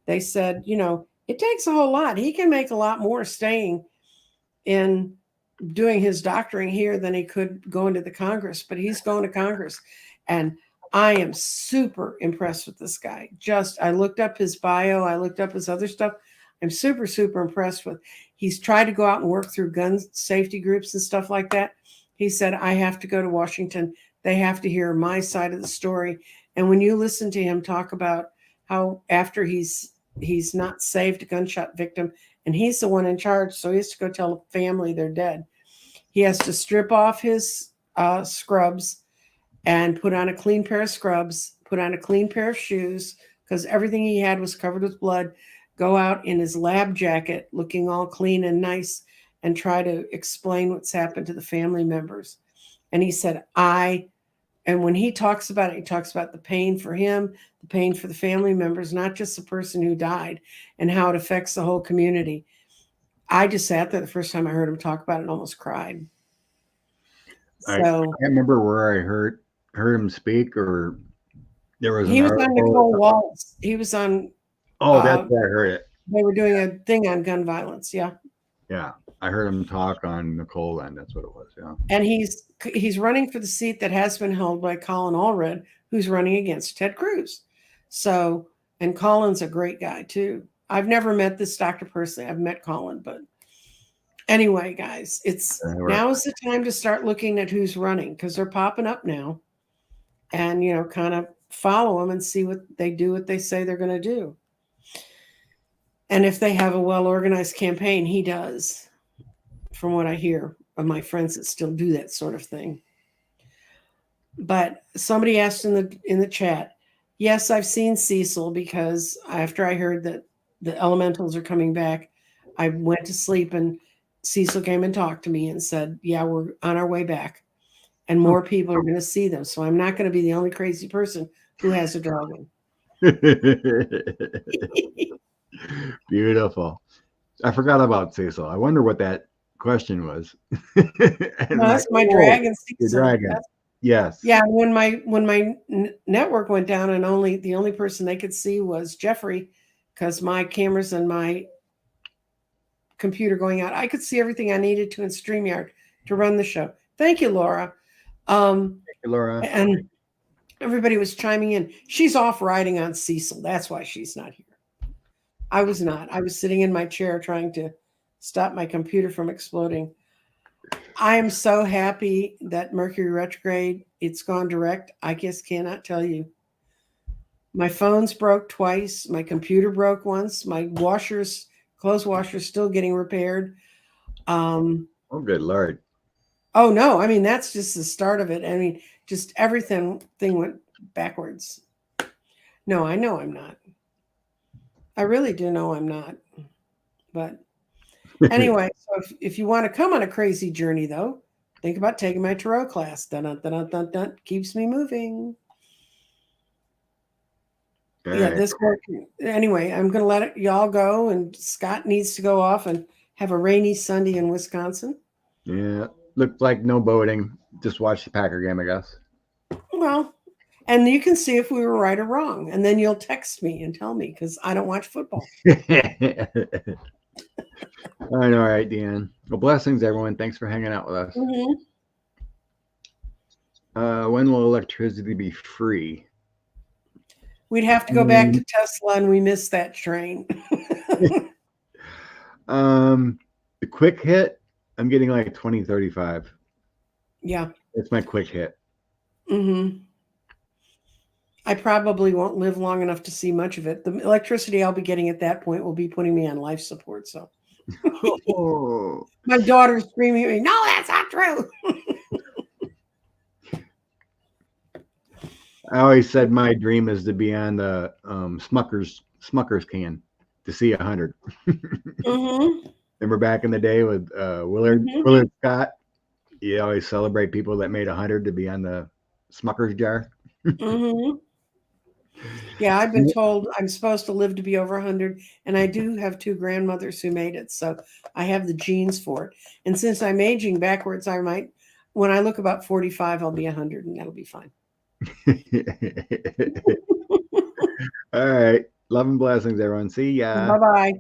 They said, it takes a whole lot. He can make a lot more staying in doing his doctoring here than he could going to the Congress, but he's going to Congress. And I am super impressed with this guy. I looked up his bio. I looked up his other stuff. I'm super, super impressed with. He's tried to go out and work through gun safety groups and stuff like that. He said, I have to go to Washington. They have to hear my side of the story. And when you listen to him talk about how after he's not saved a gunshot victim, and he's the one in charge, so he has to go tell the family they're dead. He has to strip off his scrubs and put on a clean pair of scrubs, put on a clean pair of shoes, because everything he had was covered with blood, go out in his lab jacket looking all clean and nice and try to explain what's happened to the family members. And he said, and when he talks about it, he talks about the pain for him, the pain for the family members, not just the person who died, and how it affects the whole community. I just sat there the first time I heard him talk about it and almost cried. I can't remember where I heard him speak, or there was he was on Nicole Waltz. He was on. Oh, that's where I heard it. They were doing a thing on gun violence. Yeah. Yeah, I heard him talk on Nicole, and that's what it was. Yeah. And he's running for the seat that has been held by Colin Allred, who's running against Ted Cruz. So, and Colin's a great guy too. I've never met this doctor personally. I've met Colin, but anyway, guys, now is the time to start looking at who's running, because they're popping up now, and kind of follow them and see what they do, what they say they're going to do. And if they have a well-organized campaign, he does, from what I hear of my friends that still do that sort of thing. But somebody asked in the chat, yes, I've seen Cecil, because after I heard that the elementals are coming back, I went to sleep and Cecil came and talked to me and said, yeah, we're on our way back. And more people are going to see them. So I'm not going to be the only crazy person who has a dragon. Beautiful. I forgot about Cecil. I wonder what that question was. No, that's my dragon. Cecil. Dragon. Yes. Yeah. When my network went down and the only person they could see was Jeffrey, because my cameras and my computer going out, I could see everything I needed to in StreamYard to run the show. Thank you, Laura. Thank you, Laura. And everybody was chiming in. She's off riding on Cecil. That's why she's not here. I was not. I was sitting in my chair trying to stop my computer from exploding. I am so happy that Mercury retrograde, it's gone direct. I just cannot tell you. My phone's broke twice. My computer broke once. My clothes washer's still getting repaired. Oh, good Lord. Oh, no. I mean, that's just the start of it. I mean, just everything went backwards. No, I know I'm not. I really do know I'm not. But anyway, so if you want to come on a crazy journey, though, think about taking my tarot class. Dun, dun, dun, dun, dun, dun. Keeps me moving. Yeah, this work. Anyway, I'm going to let y'all go, and Scott needs to go off and have a rainy Sunday in Wisconsin. Yeah, looked like no boating. Just watch the Packer game, I guess. Well, and you can see if we were right or wrong, and then you'll text me and tell me, because I don't watch football. I know, right, Deanne. Well, blessings, everyone. Thanks for hanging out with us. Mm-hmm. When will electricity be free? We'd have to go back to Tesla, and we missed that train. The quick hit, I'm getting like 2035. Yeah. It's my quick hit. Mm-hmm. I probably won't live long enough to see much of it. The electricity I'll be getting at that point will be putting me on life support. So Oh. my daughter's screaming at me, "No, that's not true." I always said my dream is to be on the Smuckers can to see 100. Mm-hmm. Remember back in the day with Willard Mhm. Willard Scott? You always celebrate people that made 100 to be on the Smuckers jar. Mm-hmm. Yeah, I've been told I'm supposed to live to be over 100, and I do have two grandmothers who made it, so I have the genes for it. And since I'm aging backwards, I might, when I look about 45, I'll be 100, and that'll be fine. All right. Love and blessings, everyone. See ya. Bye bye.